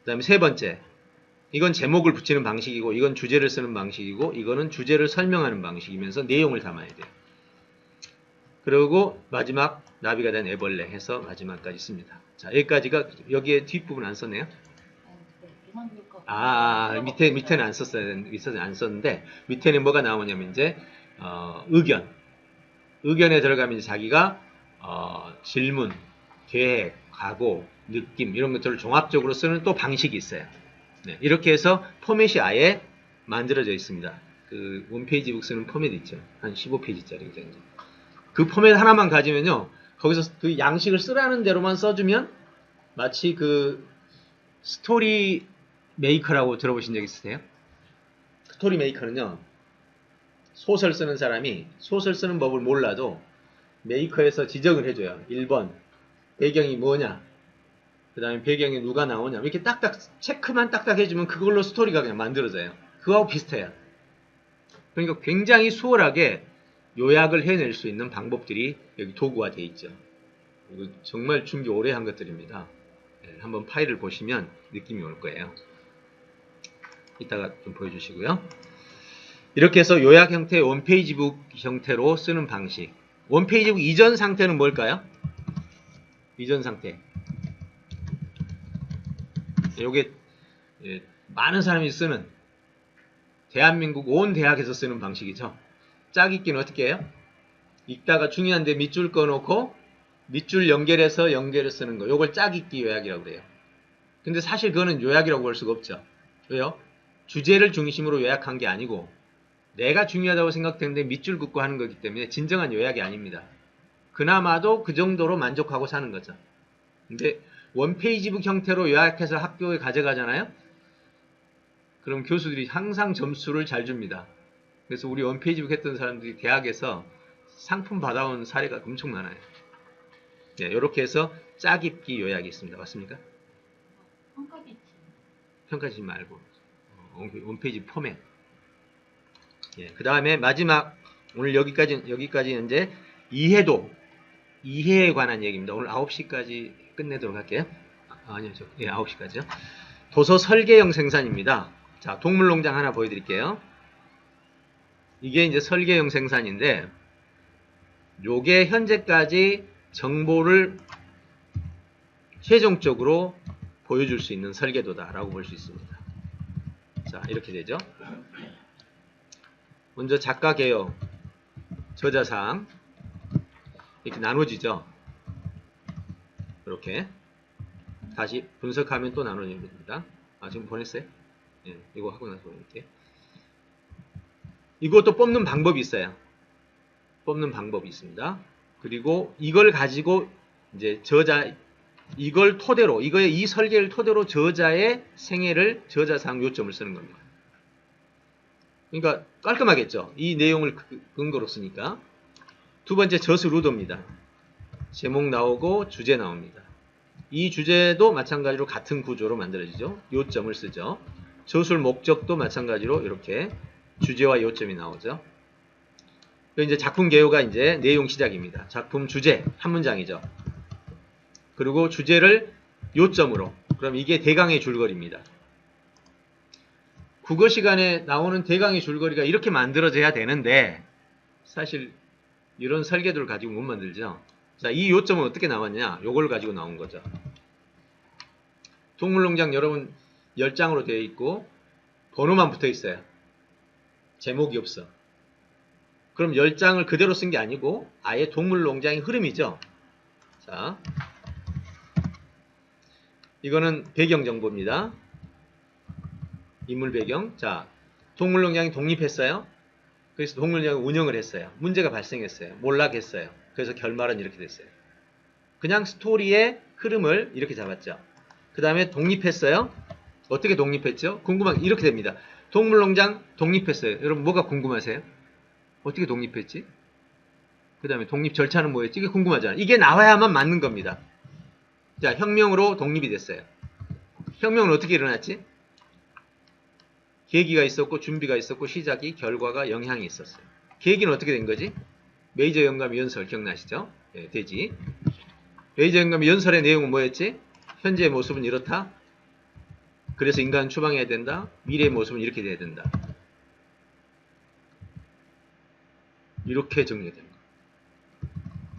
Speaker 1: 그 다음에 세 번째. 이건 제목을 붙이는 방식이고, 이건 주제를 쓰는 방식이고, 이거는 주제를 설명하는 방식이면서 내용을 담아야 돼요. 그리고 마지막, 나비가 된 애벌레 해서 마지막까지 씁니다. 자, 여기까지가, 여기에 뒷부분 안 썼네요. 밑에는 안 썼는데, 밑에는 뭐가 나오냐면 이제, 의견에 들어가면 이제 자기가, 질문, 계획, 각오, 느낌, 이런 것들을 종합적으로 쓰는 또 방식이 있어요. 네, 이렇게 해서 포맷이 아예 만들어져 있습니다. 그 원페이지 북 쓰는 포맷 있죠. 한 15페이지짜리. 그 포맷 하나만 가지면요. 거기서 그 양식을 쓰라는 대로만 써주면 마치 그 스토리 메이커라고 들어보신 적 있으세요? 스토리 메이커는요. 소설 쓰는 사람이 소설 쓰는 법을 몰라도 메이커에서 지적을 해줘요. 1번 배경이 뭐냐, 그 다음에 배경에 누가 나오냐, 이렇게 딱딱 체크만 딱딱 해주면 그걸로 스토리가 그냥 만들어져요. 그거하고 비슷해요. 그러니까 굉장히 수월하게 요약을 해낼 수 있는 방법들이 여기 도구화 되어 있죠. 이거 정말 준비 오래 한 것들입니다. 네, 한번 파일을 보시면 느낌이 올 거예요. 이따가 좀 보여주시고요. 이렇게 해서 요약 형태의 원페이지북 형태로 쓰는 방식. 원페이지북 이전 상태는 뭘까요? 이전 상태. 요게 많은 사람이 쓰는 대한민국 온 대학에서 쓰는 방식이죠. 짝 읽기는 어떻게 해요? 읽다가 중요한데 밑줄 꺼놓고 밑줄 연결해서 쓰는 거. 요걸 짝읽기 요약이라고 그래요. 근데 사실 그거는 요약이라고 볼 수가 없죠. 왜요? 주제를 중심으로 요약한 게 아니고 내가 중요하다고 생각되는데 밑줄 긋고 하는 거기 때문에 진정한 요약이 아닙니다. 그나마도 그 정도로 만족하고 사는 거죠. 근데 원페이지북 형태로 요약해서 학교에 가져가잖아요. 그럼 교수들이 항상 점수를 잘 줍니다. 그래서 우리 원페이지북 했던 사람들이 대학에서 상품 받아온 사례가 엄청 많아요. 네, 이렇게 해서 짝입기 요약이 있습니다. 맞습니까? 평가지 말고 원페이지 포맷. 예, 그 다음에 마지막 오늘 여기까지 이제 이해에 관한 얘기입니다. 오늘 9시까지 끝내도록 할게요. 아니요, 9시까지요. 도서 설계형 생산입니다. 자, 동물농장 하나 보여드릴게요. 이게 이제 설계형 생산인데, 요게 현재까지 정보를 최종적으로 보여줄 수 있는 설계도다라고 볼 수 있습니다. 자, 이렇게 되죠. 먼저 작가 개요, 저자상 이렇게 나눠지죠. 이렇게 다시 분석하면 또 나눠집니다. 지금 보냈어요? 예, 이거 하고 나서 보낼게요. 이것도 뽑는 방법이 있어요. 뽑는 방법이 있습니다. 그리고 이걸 가지고 이제 이걸 토대로, 이 설계를 토대로 저자의 생애를, 저자상 요점을 쓰는 겁니다. 그러니까 깔끔하겠죠. 이 내용을 근거로 쓰니까. 두 번째 저수 루더입니다. 제목 나오고 주제 나옵니다. 이 주제도 마찬가지로 같은 구조로 만들어지죠. 요점을 쓰죠. 저술 목적도 마찬가지로 이렇게 주제와 요점이 나오죠. 이제 작품 개요가 이제 내용 시작입니다. 작품 주제 한 문장이죠. 그리고 주제를 요점으로. 그럼 이게 대강의 줄거리입니다. 국어 시간에 나오는 대강의 줄거리가 이렇게 만들어져야 되는데 사실 이런 설계도를 가지고 못 만들죠. 자, 이 요점은 어떻게 나왔냐? 요걸 가지고 나온 거죠. 동물농장 여러분 10장으로 되어 있고 번호만 붙어 있어요. 제목이 없어. 그럼 10장을 그대로 쓴 게 아니고 아예 동물농장의 흐름이죠. 자, 이거는 배경 정보입니다. 인물 배경. 자, 동물농장이 독립했어요. 그래서 동물농장을 운영을 했어요. 문제가 발생했어요. 몰락했어요. 그래서 결말은 이렇게 됐어요. 그냥 스토리의 흐름을 이렇게 잡았죠. 그 다음에 독립했어요. 어떻게 독립했죠? 궁금한 게 이렇게 됩니다. 동물농장 독립했어요. 여러분 뭐가 궁금하세요? 어떻게 독립했지? 그 다음에 독립 절차는 뭐였지? 이게 궁금하잖아요. 이게 나와야만 맞는 겁니다. 자, 혁명으로 독립이 됐어요. 혁명은 어떻게 일어났지? 계기가 있었고 준비가 있었고 시작이, 결과가, 영향이 있었어요. 계기는 어떻게 된 거지? 메이저 영감 연설 기억나시죠? 네, 되지. 메이저 영감 연설의 내용은 뭐였지? 현재의 모습은 이렇다. 그래서 인간은 추방해야 된다. 미래의 모습은 이렇게 돼야 된다. 이렇게 정리됩니다.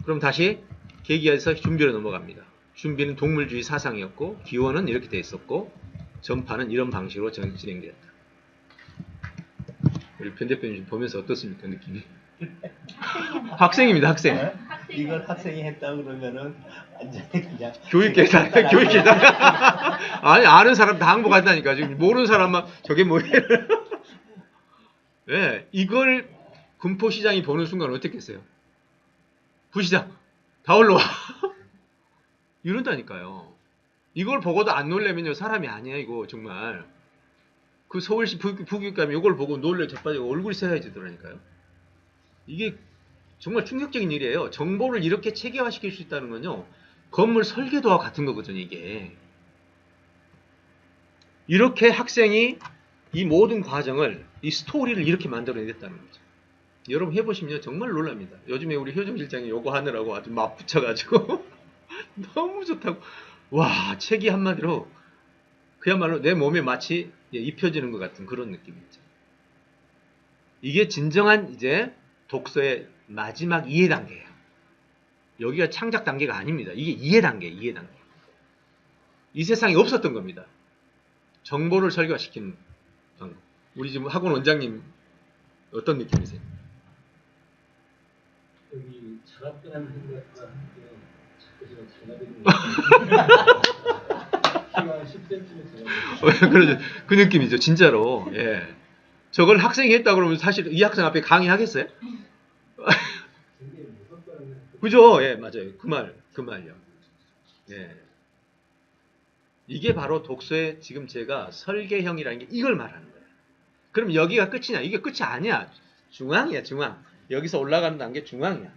Speaker 1: 그럼 다시 계기에서 준비로 넘어갑니다. 준비는 동물주의 사상이었고 기원은 이렇게 돼 있었고 전파는 이런 방식으로 진행되었다. 우리 변 대표님 보면서 어떻습니까? 느낌이? 학생입니다. 학생.
Speaker 4: 네? 이걸 학생이 했다 그러면은 완전히 그냥
Speaker 1: 교육계산. 아니 아는 사람 다 항복한다니까. 지금 모르는 사람만 저게 뭐예요? 네, 이걸 군포시장이 보는 순간 어떻겠어요? 부시장 다 올라와. 이런다니까요. 이걸 보고도 안 놀래면요 사람이 아니야 이거 정말. 그 서울시 부교육감이 이걸 보고 놀래 자빠지고 얼굴이 새하얘지더라니까요. 이게 정말 충격적인 일이에요. 정보를 이렇게 체계화시킬 수 있다는 건요. 건물 설계도와 같은 거거든요. 이게. 이렇게 학생이 이 모든 과정을, 이 스토리를 이렇게 만들어냈다는 거죠. 여러분 해보시면 정말 놀랍니다. 요즘에 우리 효정 실장이 요거 하느라고 아주 맞붙여가지고 너무 좋다고. 와, 책이 한마디로 그야말로 내 몸에 마치 입혀지는 것 같은 그런 느낌이죠. 이게 진정한 이제 독서의 마지막 이해 단계예요. 여기가 창작 단계가 아닙니다. 이게 이해 단계예요. 이해 단계. 이 세상에 없었던 겁니다. 정보를 설계화시키는 방법. 우리 지금 학원 원장님 어떤 느낌이세요?
Speaker 7: 여기 철학이라는 생각과 함께
Speaker 1: 그러죠. 그 느낌이죠, 진짜로. 예. 저걸 학생이 했다 그러면 사실 이 학생 앞에 강의하겠어요? 그죠? 예, 맞아요. 그 말이요. 예. 이게 바로 독서의 지금 제가 설계형이라는 게 이걸 말하는 거예요. 그럼 여기가 끝이냐? 이게 끝이 아니야. 중앙이야, 중앙. 여기서 올라가는 단계 중앙이야.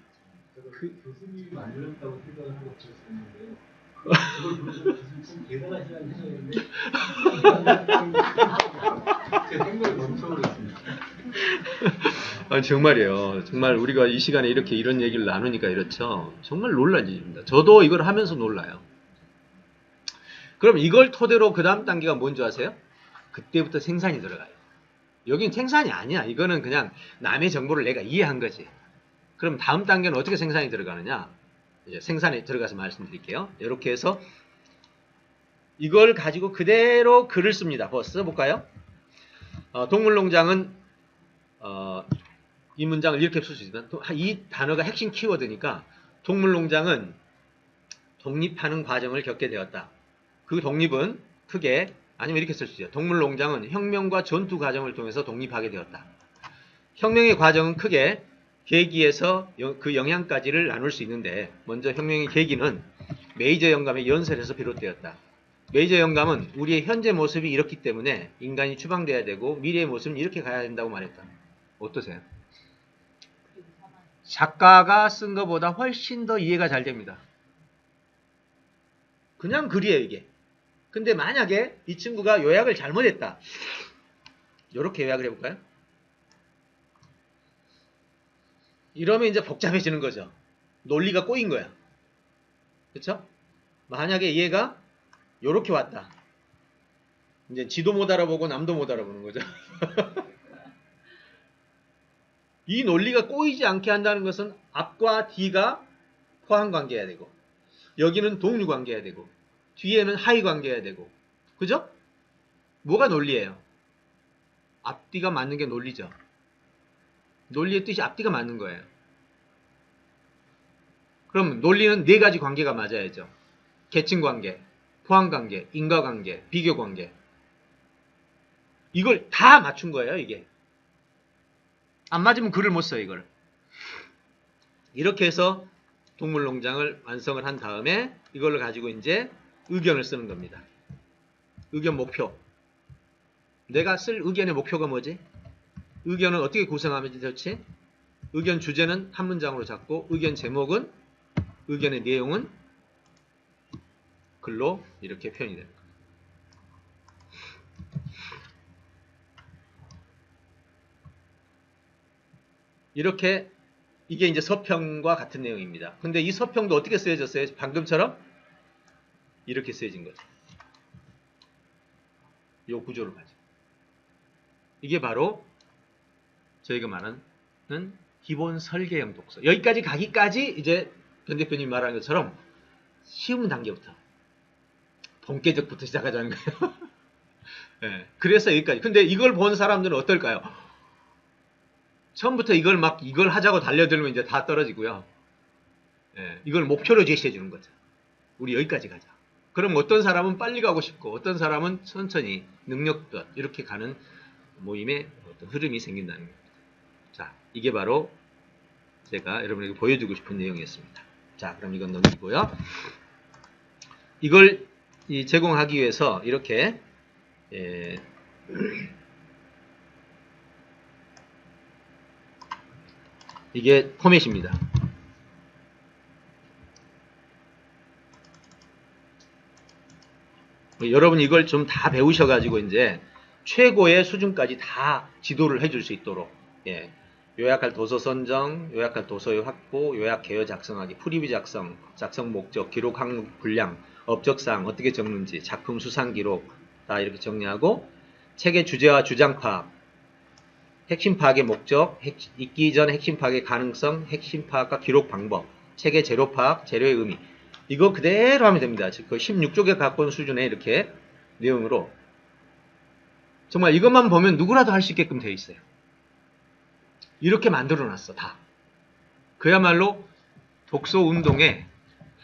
Speaker 7: 교수님이 만들었다고 생각하고 있었는데 그걸 보면서 교수님 대단하시다는 생각했는데 제 생각이 멈춰버렸습니다.
Speaker 1: 정말이에요. 정말 우리가 이 시간에 이렇게 이런 얘기를 나누니까 이렇죠. 정말 놀랄 일입니다. 저도 이걸 하면서 놀라요. 그럼 이걸 토대로 그 다음 단계가 뭔지 아세요? 그때부터 생산이 들어가요. 여긴 생산이 아니야. 이거는 그냥 남의 정보를 내가 이해한 거지. 그럼 다음 단계는 어떻게 생산이 들어가느냐? 이제 생산에 들어가서 말씀드릴게요. 이렇게 해서 이걸 가지고 그대로 글을 씁니다. 써볼까요? 동물농장은 이 문장을 이렇게 쓸 수 있지만 이 단어가 핵심 키워드니까 동물농장은 독립하는 과정을 겪게 되었다. 그 독립은 크게 아니면 이렇게 쓸 수 있어요. 동물농장은 혁명과 전투 과정을 통해서 독립하게 되었다. 혁명의 과정은 크게 계기에서 그 영향까지를 나눌 수 있는데 먼저 혁명의 계기는 메이저 영감의 연설에서 비롯되었다. 메이저 영감은 우리의 현재 모습이 이렇기 때문에 인간이 추방돼야 되고 미래의 모습은 이렇게 가야 된다고 말했다. 어떠세요? 작가가 쓴 것보다 훨씬 더 이해가 잘 됩니다. 그냥 글이에요, 이게. 근데 만약에 이 친구가 요약을 잘못했다. 이렇게 요약을 해볼까요? 이러면 이제 복잡해지는 거죠. 논리가 꼬인 거야. 그렇죠? 만약에 얘가 이렇게 왔다. 이제 지도 못 알아보고 남도 못 알아보는 거죠. 이 논리가 꼬이지 않게 한다는 것은 앞과 뒤가 포함관계해야 되고 여기는 동류관계해야 되고 뒤에는 하위관계해야 되고 그죠? 뭐가 논리예요? 앞뒤가 맞는 게 논리죠. 논리의 뜻이 앞뒤가 맞는 거예요. 그럼 논리는 네 가지 관계가 맞아야죠. 계층관계, 포함관계, 인과관계, 비교관계. 이걸 다 맞춘 거예요, 이게. 안 맞으면 글을 못 써요, 이걸. 이렇게 해서 동물농장을 완성을 한 다음에 이걸 가지고 이제 의견을 쓰는 겁니다. 의견 목표. 내가 쓸 의견의 목표가 뭐지? 의견은 어떻게 구성하면 좋지? 의견 주제는 한 문장으로 잡고 의견 제목은 의견의 내용은 글로 이렇게 표현이 됩니다. 이렇게 이게 이제 서평과 같은 내용입니다. 근데 이 서평도 어떻게 쓰여졌어요? 방금처럼 이렇게 쓰여진 거죠. 이 구조를 가지고. 이게 바로 저희가 말하는 기본 설계형 독서. 여기까지 가기까지 이제 변 대표님이 말하는 것처럼 쉬운 단계부터 본계적부터 시작하자는 거예요. 네, 그래서 여기까지. 근데 이걸 본 사람들은 어떨까요? 처음부터 이걸 하자고 달려들면 이제 다 떨어지고요. 네, 이걸 목표로 제시해 주는 거죠. 우리 여기까지 가자. 그럼 어떤 사람은 빨리 가고 싶고 어떤 사람은 천천히 능력껏 이렇게 가는 모임의 어떤 흐름이 생긴다는 겁니다. 자, 이게 바로 제가 여러분에게 보여주고 싶은 내용이었습니다. 자, 그럼 이건 넘기고요. 이걸 제공하기 위해서 이렇게 이게 포맷입니다. 여러분 이걸 좀 다 배우셔가지고 이제 최고의 수준까지 다 지도를 해줄 수 있도록 요약할 도서 선정, 요약할 도서의 확보, 요약 개요 작성하기, 프리뷰 작성, 작성 목적, 기록 항목 분량, 업적사항 어떻게 적는지, 작품 수상 기록 다 이렇게 정리하고 책의 주제와 주장 파악, 핵심 파악의 목적, 읽기 전 핵심 파악의 가능성, 핵심 파악과 기록 방법, 책의 재료 파악, 재료의 의미 이거 그대로 하면 됩니다. 그 16쪽에 갖고 온 수준의 이렇게 내용으로 정말 이것만 보면 누구라도 할 수 있게끔 되어 있어요. 이렇게 만들어 놨어 다. 그야말로 독서 운동의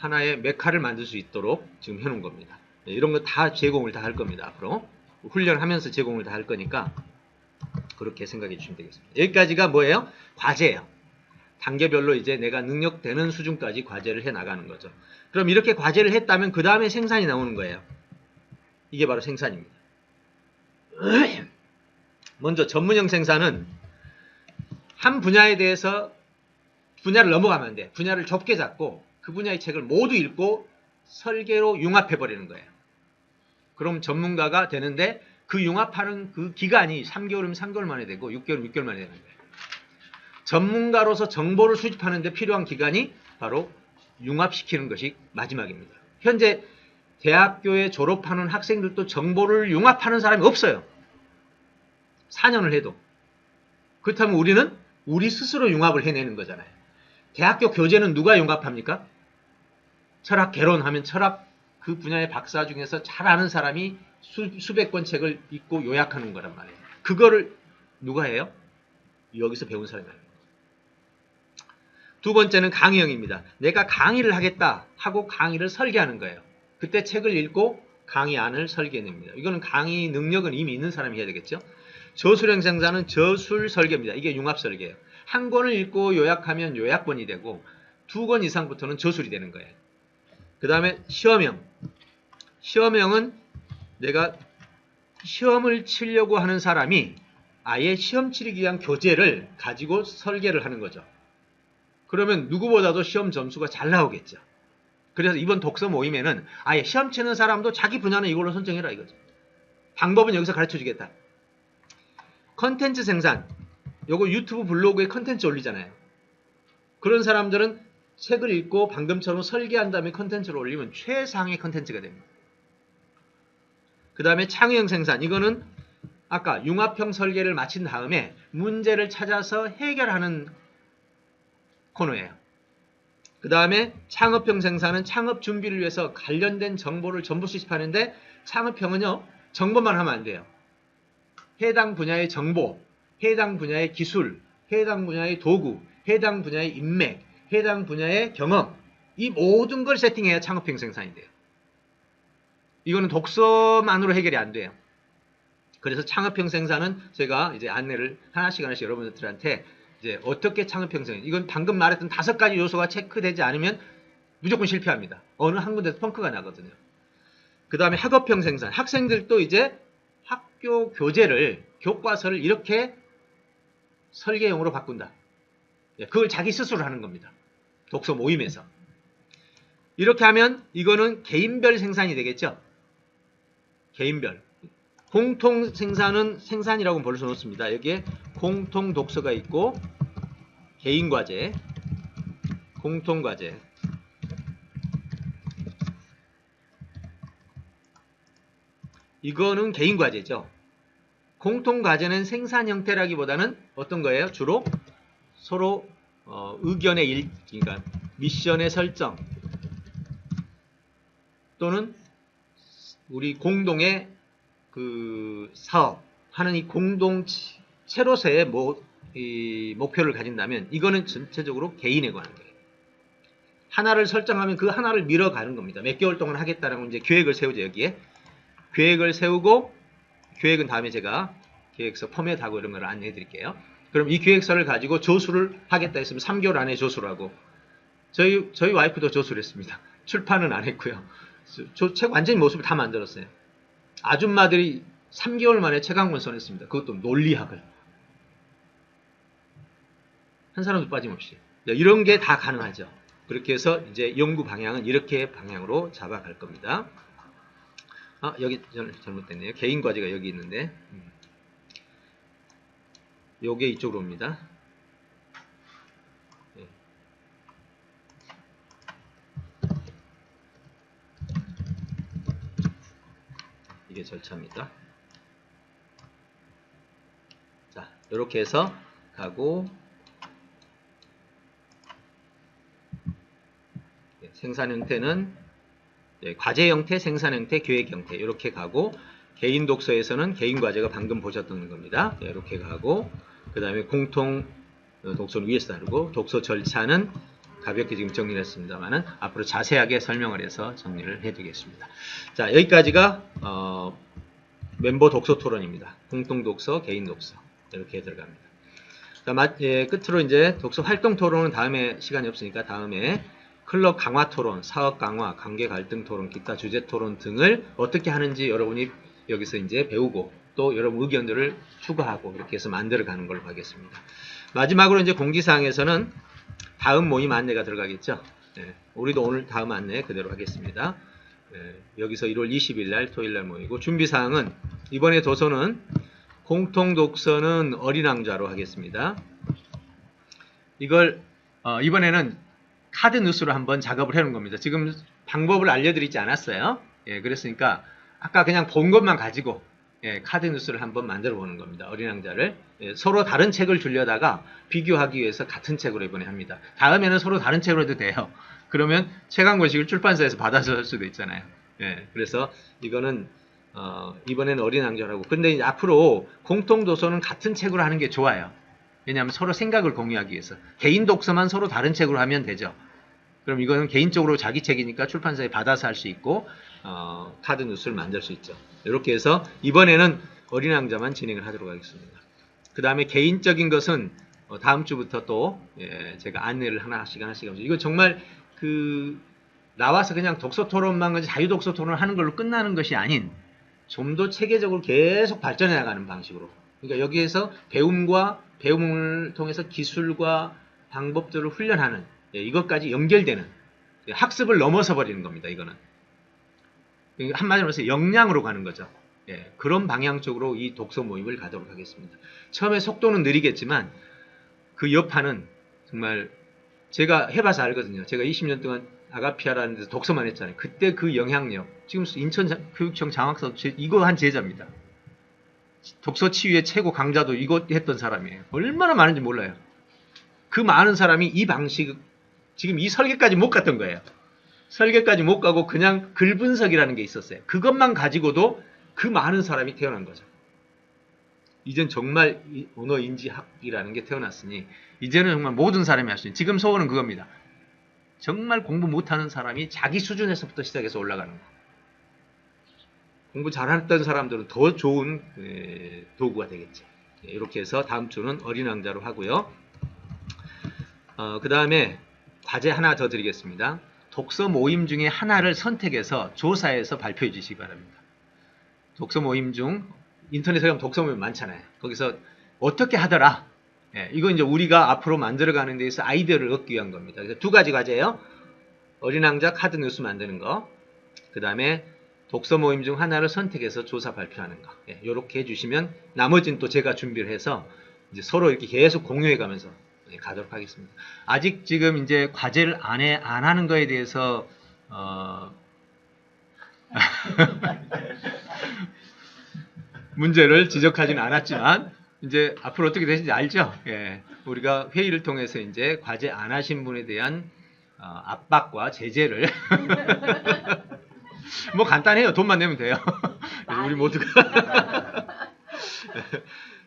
Speaker 1: 하나의 메카를 만들 수 있도록 지금 해놓은 겁니다. 이런 거 다 제공을 다 할 겁니다. 앞으로 훈련하면서 제공을 다 할 거니까 그렇게 생각해 주시면 되겠습니다. 여기까지가 뭐예요? 과제예요. 단계별로 이제 내가 능력되는 수준까지 과제를 해 나가는 거죠. 그럼 이렇게 과제를 했다면 그 다음에 생산이 나오는 거예요. 이게 바로 생산입니다. 먼저 전문형 생산은 한 분야에 대해서 분야를 넘어가면 안 돼. 분야를 좁게 잡고 그 분야의 책을 모두 읽고 설계로 융합해버리는 거예요. 그럼 전문가가 되는데 그 융합하는 그 기간이 3개월이면 3개월 만에 되고 6개월이면 6개월 만에 되는 거예요. 전문가로서 정보를 수집하는 데 필요한 기간이 바로 융합시키는 것이 마지막입니다. 현재 대학교에 졸업하는 학생들도 정보를 융합하는 사람이 없어요. 4년을 해도. 그렇다면 우리는 우리 스스로 융합을 해내는 거잖아요. 대학교 교재는 누가 융합합니까? 철학 개론하면 철학 그 분야의 박사 중에서 잘 아는 사람이 수백 권 책을 읽고 요약하는 거란 말이에요. 그거를 누가 해요? 여기서 배운 사람이 하는 거예요. 두 번째는 강의형입니다. 내가 강의를 하겠다 하고 강의를 설계하는 거예요. 그때 책을 읽고 강의 안을 설계해냅니다. 이거는 강의 능력은 이미 있는 사람이 해야 되겠죠. 저술형 생산은 저술 설계입니다. 이게 융합 설계예요. 한 권을 읽고 요약하면 요약본이 되고 2권 이상부터는 저술이 되는 거예요. 그 다음에 시험형. 시험형은 내가 시험을 치려고 하는 사람이 아예 시험 치르기 위한 교재를 가지고 설계를 하는 거죠. 그러면 누구보다도 시험 점수가 잘 나오겠죠. 그래서 이번 독서 모임에는 아예 시험 치는 사람도 자기 분야는 이걸로 선정해라 이거죠. 방법은 여기서 가르쳐 주겠다. 컨텐츠 생산. 요거 유튜브 블로그에 컨텐츠 올리잖아요. 그런 사람들은 책을 읽고 방금처럼 설계한 다음에 컨텐츠를 올리면 최상의 컨텐츠가 됩니다. 그 다음에 창의형 생산. 이거는 아까 융합형 설계를 마친 다음에 문제를 찾아서 해결하는 코너예요. 그 다음에 창업형 생산은 창업 준비를 위해서 관련된 정보를 전부 수집하는데 창업형은요. 정보만 하면 안 돼요. 해당 분야의 정보, 해당 분야의 기술, 해당 분야의 도구, 해당 분야의 인맥, 해당 분야의 경험 이 모든 걸 세팅해야 창업형 생산이 돼요. 이거는 독서만으로 해결이 안 돼요. 그래서 창업형 생산은 제가 이제 안내를 하나씩 여러분들한테 이제 어떻게 창업형 생산, 이건 방금 말했던 5가지 요소가 체크되지 않으면 무조건 실패합니다. 어느 한 군데서 펑크가 나거든요. 그 다음에 학업형 생산, 학생들도 이제 학교 교재를, 교과서를 이렇게 설계형으로 바꾼다. 그걸 자기 스스로 하는 겁니다. 독서 모임에서. 이렇게 하면 이거는 개인별 생산이 되겠죠. 개인별. 공통 생산은 생산이라고 볼 수 없습니다. 여기에 공통 독서가 있고 개인 과제, 공통 과제. 이거는 개인 과제죠. 공통 과제는 생산 형태라기보다는 어떤 거예요? 주로 서로 의견의 그러니까 미션의 설정 또는 우리 공동의 그 사업하는 이 공동체로서의 이 목표를 가진다면 이거는 전체적으로 개인에 관한 거예요. 하나를 설정하면 그 하나를 밀어가는 겁니다. 몇 개월 동안 하겠다라고 이제 계획을 세우죠. 여기에 계획을 세우고 계획은 다음에 제가 계획서 포맷하고 이런 걸 안내해 드릴게요. 그럼 이 계획서를 가지고 조수를 하겠다 했으면 3개월 안에 조수를 하고 저희 와이프도 조수를 했습니다. 출판은 안 했고요. 저 책 완전히 모습을 다 만들었어요. 아줌마들이 3개월 만에 책 한 권 써냈습니다. 그것도 논리학을. 한 사람도 빠짐없이. 이런 게 다 가능하죠. 그렇게 해서 이제 연구 방향은 이렇게 방향으로 잡아갈 겁니다. 아, 여기 잘못됐네요. 개인 과제가 여기 있는데. 요게 이쪽으로 옵니다. 네. 이게 절차입니다. 자, 이렇게 해서 가고 생산 형태는 과제 형태, 생산 형태, 계획 형태 이렇게 가고 개인 독서에서는 개인 과제가 방금 보셨던 겁니다. 이렇게 가고 그 다음에 공통 독서는 위에서 다루고 독서 절차는 가볍게 지금 정리를 했습니다만은 앞으로 자세하게 설명을 해서 정리를 해드리겠습니다. 자, 여기까지가 멤버 독서 토론입니다. 공통 독서, 개인 독서 이렇게 들어갑니다. 자, 끝으로 이제 독서 활동 토론은 다음에 시간이 없으니까 다음에 클럽 강화 토론, 사업 강화, 관계 갈등 토론, 기타 주제 토론 등을 어떻게 하는지 여러분이 여기서 이제 배우고 또 여러분 의견들을 추가하고 이렇게 해서 만들어가는 걸로 하겠습니다. 마지막으로 이제 공지사항에서는 다음 모임 안내가 들어가겠죠. 네, 우리도 오늘 다음 안내 그대로 하겠습니다. 네, 여기서 1월 20일 날 토요일 날 모이고 준비사항은 이번에 도서는 공통독서는 어린왕자로 하겠습니다. 이걸 이번에는 카드 뉴스로 한번 작업을 해놓은 겁니다. 지금 방법을 알려드리지 않았어요. 예, 그랬으니까 아까 그냥 본 것만 가지고 카드 뉴스를 한번 만들어 보는 겁니다. 어린왕자를 서로 다른 책을 주려다가 비교하기 위해서 같은 책으로 이번에 합니다. 다음에는 서로 다른 책으로 해도 돼요. 그러면 책 한 권씩을 출판사에서 받아서 할 수도 있잖아요. 예, 그래서 이거는 이번에는 어린왕자라고. 근데 이제 앞으로 공통도서는 같은 책으로 하는 게 좋아요. 왜냐하면 서로 생각을 공유하기 위해서. 개인 독서만 서로 다른 책으로 하면 되죠. 그럼 이거는 개인적으로 자기 책이니까 출판사에 받아서 할 수 있고 카드 뉴스를 만들 수 있죠. 이렇게 해서 이번에는 어린왕자만 진행을 하도록 하겠습니다. 그 다음에 개인적인 것은 다음 주부터 또 제가 안내를 하나씩 하면서 이거 정말 나와서 그냥 독서 토론만 자유 독서 토론을 하는 걸로 끝나는 것이 아닌 좀 더 체계적으로 계속 발전해 나가는 방식으로. 그러니까 여기에서 배움을 통해서 기술과 방법들을 훈련하는 이것까지 연결되는 학습을 넘어서 버리는 겁니다. 이거는 한마디로 해서 역량으로 가는 거죠. 그런 방향 쪽으로 이 독서 모임을 가도록 하겠습니다. 처음에 속도는 느리겠지만 그 여파는 정말 제가 해봐서 알거든요. 제가 20년 동안 아가피아라는 데서 독서만 했잖아요. 그때 그 영향력, 지금 인천교육청 장학사 이거 한 제자입니다. 독서 치유의 최고 강자도 이거 했던 사람이에요. 얼마나 많은지 몰라요. 그 많은 사람이 이 방식, 지금 이 설계까지 못 갔던 거예요. 설계까지 못 가고 그냥 글 분석이라는 게 있었어요. 그것만 가지고도 그 많은 사람이 태어난 거죠. 이젠 정말 언어인지학이라는 게 태어났으니 이제는 정말 모든 사람이 할 수 있는, 지금 소원은 그겁니다. 정말 공부 못하는 사람이 자기 수준에서부터 시작해서 올라가는 거. 공부 잘했던 사람들은 더 좋은 도구가 되겠죠. 이렇게 해서 다음 주는 어린왕자로 하고요. 그 다음에 과제 하나 더 드리겠습니다. 독서 모임 중에 하나를 선택해서 조사해서 발표해 주시기 바랍니다. 독서 모임 중 인터넷에 가면 독서 모임 많잖아요. 거기서 어떻게 하더라. 이건 이제 우리가 앞으로 만들어가는 데에서 아이디어를 얻기 위한 겁니다. 그래서 두 가지 과제예요. 어린왕자 카드 뉴스 만드는 거. 그 다음에 독서 모임 중 하나를 선택해서 조사 발표하는 거. 이렇게 해주시면 나머지는 또 제가 준비를 해서 이제 서로 이렇게 계속 공유해가면서 가도록 하겠습니다. 아직 지금 이제 과제를 안 하는 거에 대해서 문제를 지적하지는 않았지만 이제 앞으로 어떻게 되는지 알죠? 우리가 회의를 통해서 이제 과제 안 하신 분에 대한 압박과 제재를 뭐 간단해요. 돈만 내면 돼요. 우리 모두가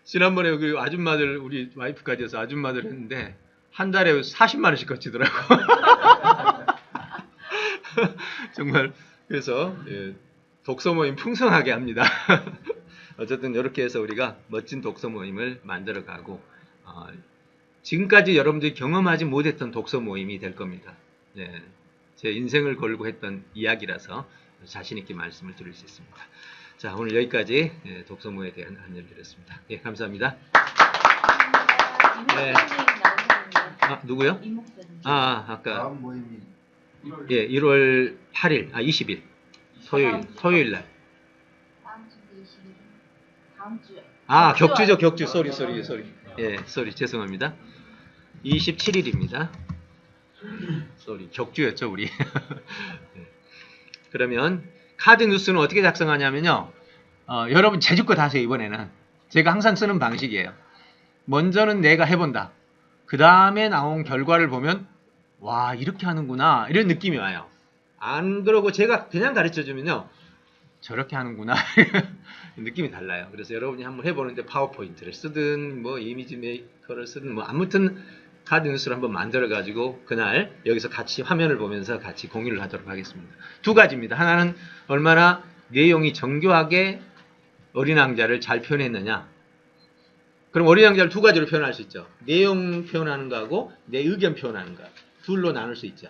Speaker 1: 지난번에 그 아줌마들, 우리 와이프까지 해서 아줌마들 했는데 한 달에 40만 원씩 거치더라고. 정말 그래서 독서 모임 풍성하게 합니다. 어쨌든 이렇게 해서 우리가 멋진 독서 모임을 만들어가고 지금까지 여러분들이 경험하지 못했던 독서 모임이 될 겁니다. 제 인생을 걸고 했던 이야기라서 자신 있게 말씀을 드릴 수 있습니다. 자, 오늘 여기까지 독서 모임에 대한 안내를 드렸습니다. 감사합니다. 누구요? 아까
Speaker 8: 다음 모임이
Speaker 1: 1월 8일, 20일 토요일 날.
Speaker 3: 다음 주 20일. 다음 주에.
Speaker 1: 격주죠, 격주. 쏘리. 죄송합니다. 27일입니다. 쏘리. 격주였죠, 우리. 그러면 카드 뉴스는 어떻게 작성하냐면요. 여러분 제주껏 하세요, 이번에는. 제가 항상 쓰는 방식이에요. 먼저는 내가 해본다. 그 다음에 나온 결과를 보면 와, 이렇게 하는구나, 이런 느낌이 와요. 안 그러고 제가 그냥 가르쳐주면요, 저렇게 하는구나 느낌이 달라요. 그래서 여러분이 한번 해보는데 파워포인트를 쓰든 뭐 이미지 메이커를 쓰든 뭐 아무튼 카드 뉴스를 한번 만들어 가지고 그날 여기서 같이 화면을 보면서 같이 공유를 하도록 하겠습니다. 두 가지입니다. 하나는 얼마나 내용이 정교하게 어린 왕자를 잘 표현했느냐. 그럼 어린 왕자를 두 가지로 표현할 수 있죠. 내용 표현하는 거하고 내 의견 표현하는 거. 둘로 나눌 수 있죠.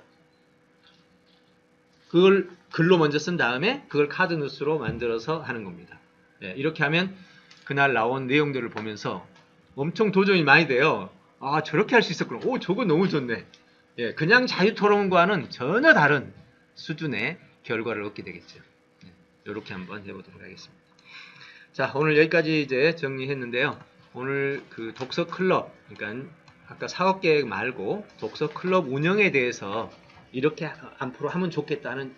Speaker 1: 그걸 글로 먼저 쓴 다음에 그걸 카드 뉴스로 만들어서 하는 겁니다. 예, 이렇게 하면 그날 나온 내용들을 보면서 엄청 도전이 많이 돼요. 아, 저렇게 할 수 있었구나. 오, 저거 너무 좋네. 예, 그냥 자유토론과는 전혀 다른 수준의 결과를 얻게 되겠죠. 예, 이렇게 한번 해보도록 하겠습니다. 자, 오늘 여기까지 이제 정리했는데요. 오늘 그 독서 클럽, 그러니까 아까 사업 계획 말고 독서 클럽 운영에 대해서 이렇게 앞으로 하면 좋겠다는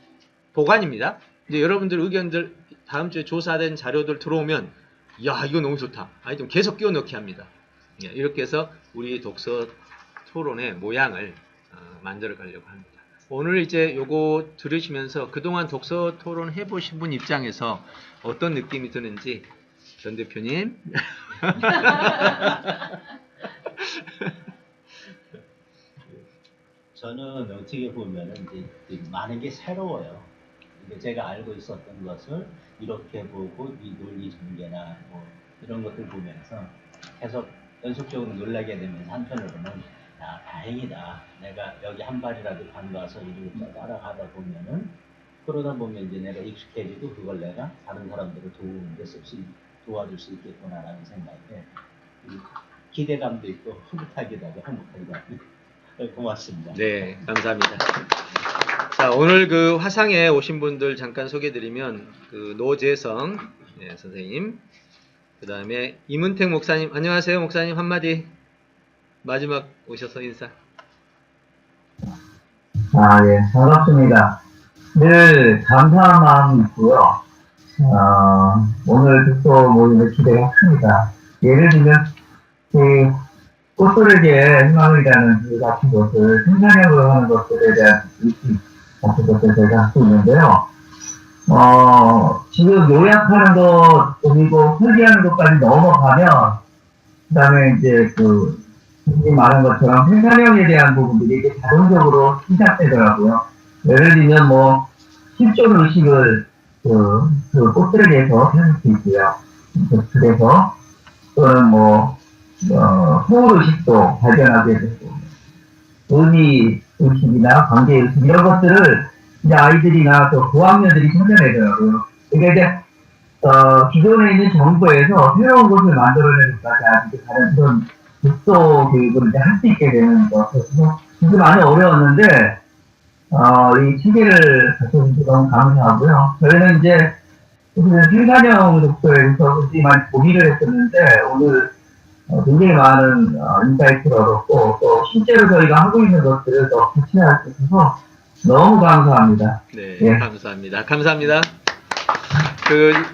Speaker 1: 보관입니다. 이제 여러분들 의견들 다음 주에 조사된 자료들 들어오면 야, 이거 너무 좋다. 아니 좀 계속 끼워 넣기 합니다. 예, 이렇게 해서 우리 독서 토론의 모양을 만들어 가려고 합니다. 오늘 이제 요거 들으시면서 그동안 독서 토론 해보신 분 입장에서 어떤 느낌이 드는지 전 대표님.
Speaker 4: 저는 어떻게 보면은 이제 많은 게 새로워요. 이게 제가 알고 있었던 것을 이렇게 보고 이 논리 전개나 뭐 이런 것들 보면서 계속 연속적으로 놀라게 되면서 한편으로는 야, 다행이다. 내가 여기 한 발이라도 담가서 이렇게 따라가다 보면은 그러다 보면 이제 내가 익숙해지고 그걸 내가 다른 사람들을 도와줄 수 있겠구나라는 생각에 기대감도 있고 흐뭇하기도 하고 행복하기도 합니다. 고맙습니다.
Speaker 1: 네, 감사합니다. 자, 오늘 그 화상에 오신 분들 잠깐 소개드리면 그 노재성 선생님, 그 다음에 이문택 목사님, 안녕하세요 목사님 한마디 마지막 오셔서 인사.
Speaker 9: 예, 반갑습니다. 늘 감사한 마음이 있고요. 오늘 독서 모임의 기대가 큽니다. 예를 들면, 꽃들에게 희망이라는 그 같은 것을 생산력으로 하는 것들에 대한 의식 같은 것을 제가 갖고 있는데요. 지금 요약하는 것, 그리고 설계하는 것까지 넘어가면, 그 다음에 이제 말한 것처럼 생산력에 대한 부분들이 이게 자동적으로 시작되더라고요. 예를 들면 실존 의식을 꽃들에게서 찾을 수 있고요. 그래서 또는 소울 의식도 발견하게 되고, 의미 의식이나 관계 의식 이런 것들을 이제 아이들이나 또 고학년들이 찾아내더라고요. 그러니까 이제 기존에 있는 정부에서 새로운 것을 만들어내는 것까지 아직 다른 그런 독서 교육을 이제 할 수 있게 되는 것 같아서 진짜 많이 어려웠는데 이 체계를 가져서 너무 감사하고요. 저희는 이제 생산형 독서에 대해서 굉장히 많이 고민을 했었는데 오늘 굉장히 많은 인사이트를 얻었고 또 실제로 저희가 하고 있는 것들을 더 구체화할 수 있어서 너무 감사합니다.
Speaker 1: 네,
Speaker 9: 예.
Speaker 1: 감사합니다. 감사합니다.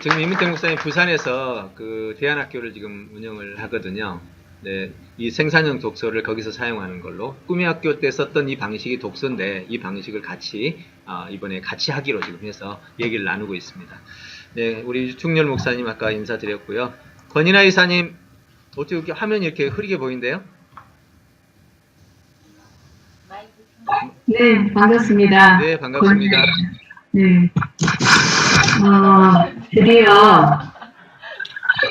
Speaker 1: 지금 이문택 목사님 부산에서 대안학교를 지금 운영을 하거든요. 네, 이 생산형 독서를 거기서 사용하는 걸로 꿈의 학교 때 썼던 이 방식이 독서인데 이 방식을 같이 이번에 같이 하기로 지금 해서 얘기를 나누고 있습니다. 네, 우리 유충렬 목사님 아까 인사드렸고요. 권인아 이사님 어떻게 이렇게 화면이 이렇게 흐리게 보이는데요?
Speaker 10: 네, 반갑습니다.
Speaker 1: 네, 반갑습니다.
Speaker 10: 네. 드디어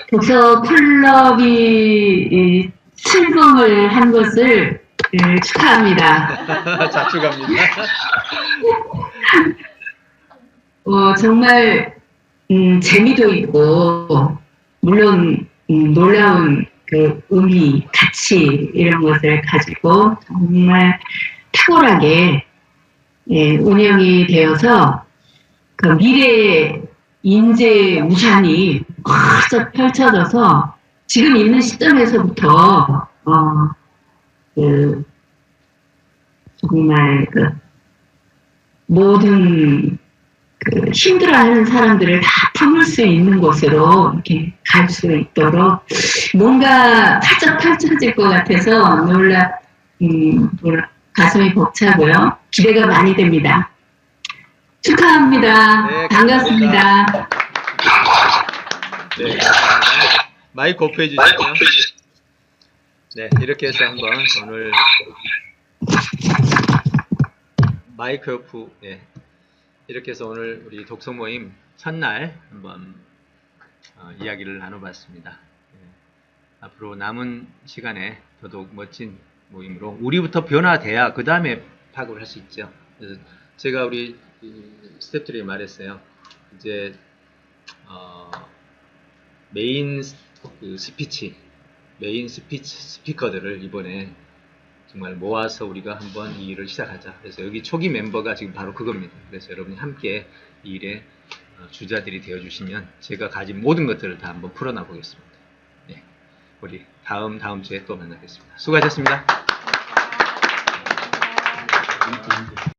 Speaker 10: 독서 클럽이 출범을 한 것을 축하합니다.
Speaker 1: 자축합니다.
Speaker 10: 정말 재미도 있고 물론 놀라운 의미, 가치 이런 것을 가지고 정말 탁월하게 운영이 되어서 미래의 인재 우산이 확 펼쳐져서 지금 있는 시점에서부터 정말 모든 힘들어하는 사람들을 다 품을 수 있는 곳으로 이렇게 갈 수 있도록 뭔가 활짝 펼쳐질 것 같아서 가슴이 벅차고요. 기대가 많이 됩니다. 축하합니다.
Speaker 1: 네,
Speaker 10: 반갑습니다.
Speaker 1: 네, 감사합니다. 마이크 오프해 주시고요. 네, 이렇게 해서 한번 오늘 마이크 오프, 예, 이렇게 해서 오늘 우리 독서 모임 첫날 한번 이야기를 나눠봤습니다. 예, 앞으로 남은 시간에 더더욱 멋진 모임으로 우리부터 변화돼야 그 다음에 파급을 할 수 있죠. 그래서 제가 우리 스태프들이 말했어요. 이제 메인 스피커들을 이번에 정말 모아서 우리가 한번 이 일을 시작하자. 그래서 여기 초기 멤버가 지금 바로 그겁니다. 그래서 여러분이 함께 이 일에 주자들이 되어주시면 제가 가진 모든 것들을 다 한번 풀어놔 보겠습니다. 네, 우리 다음 주에 또 만나겠습니다. 수고하셨습니다.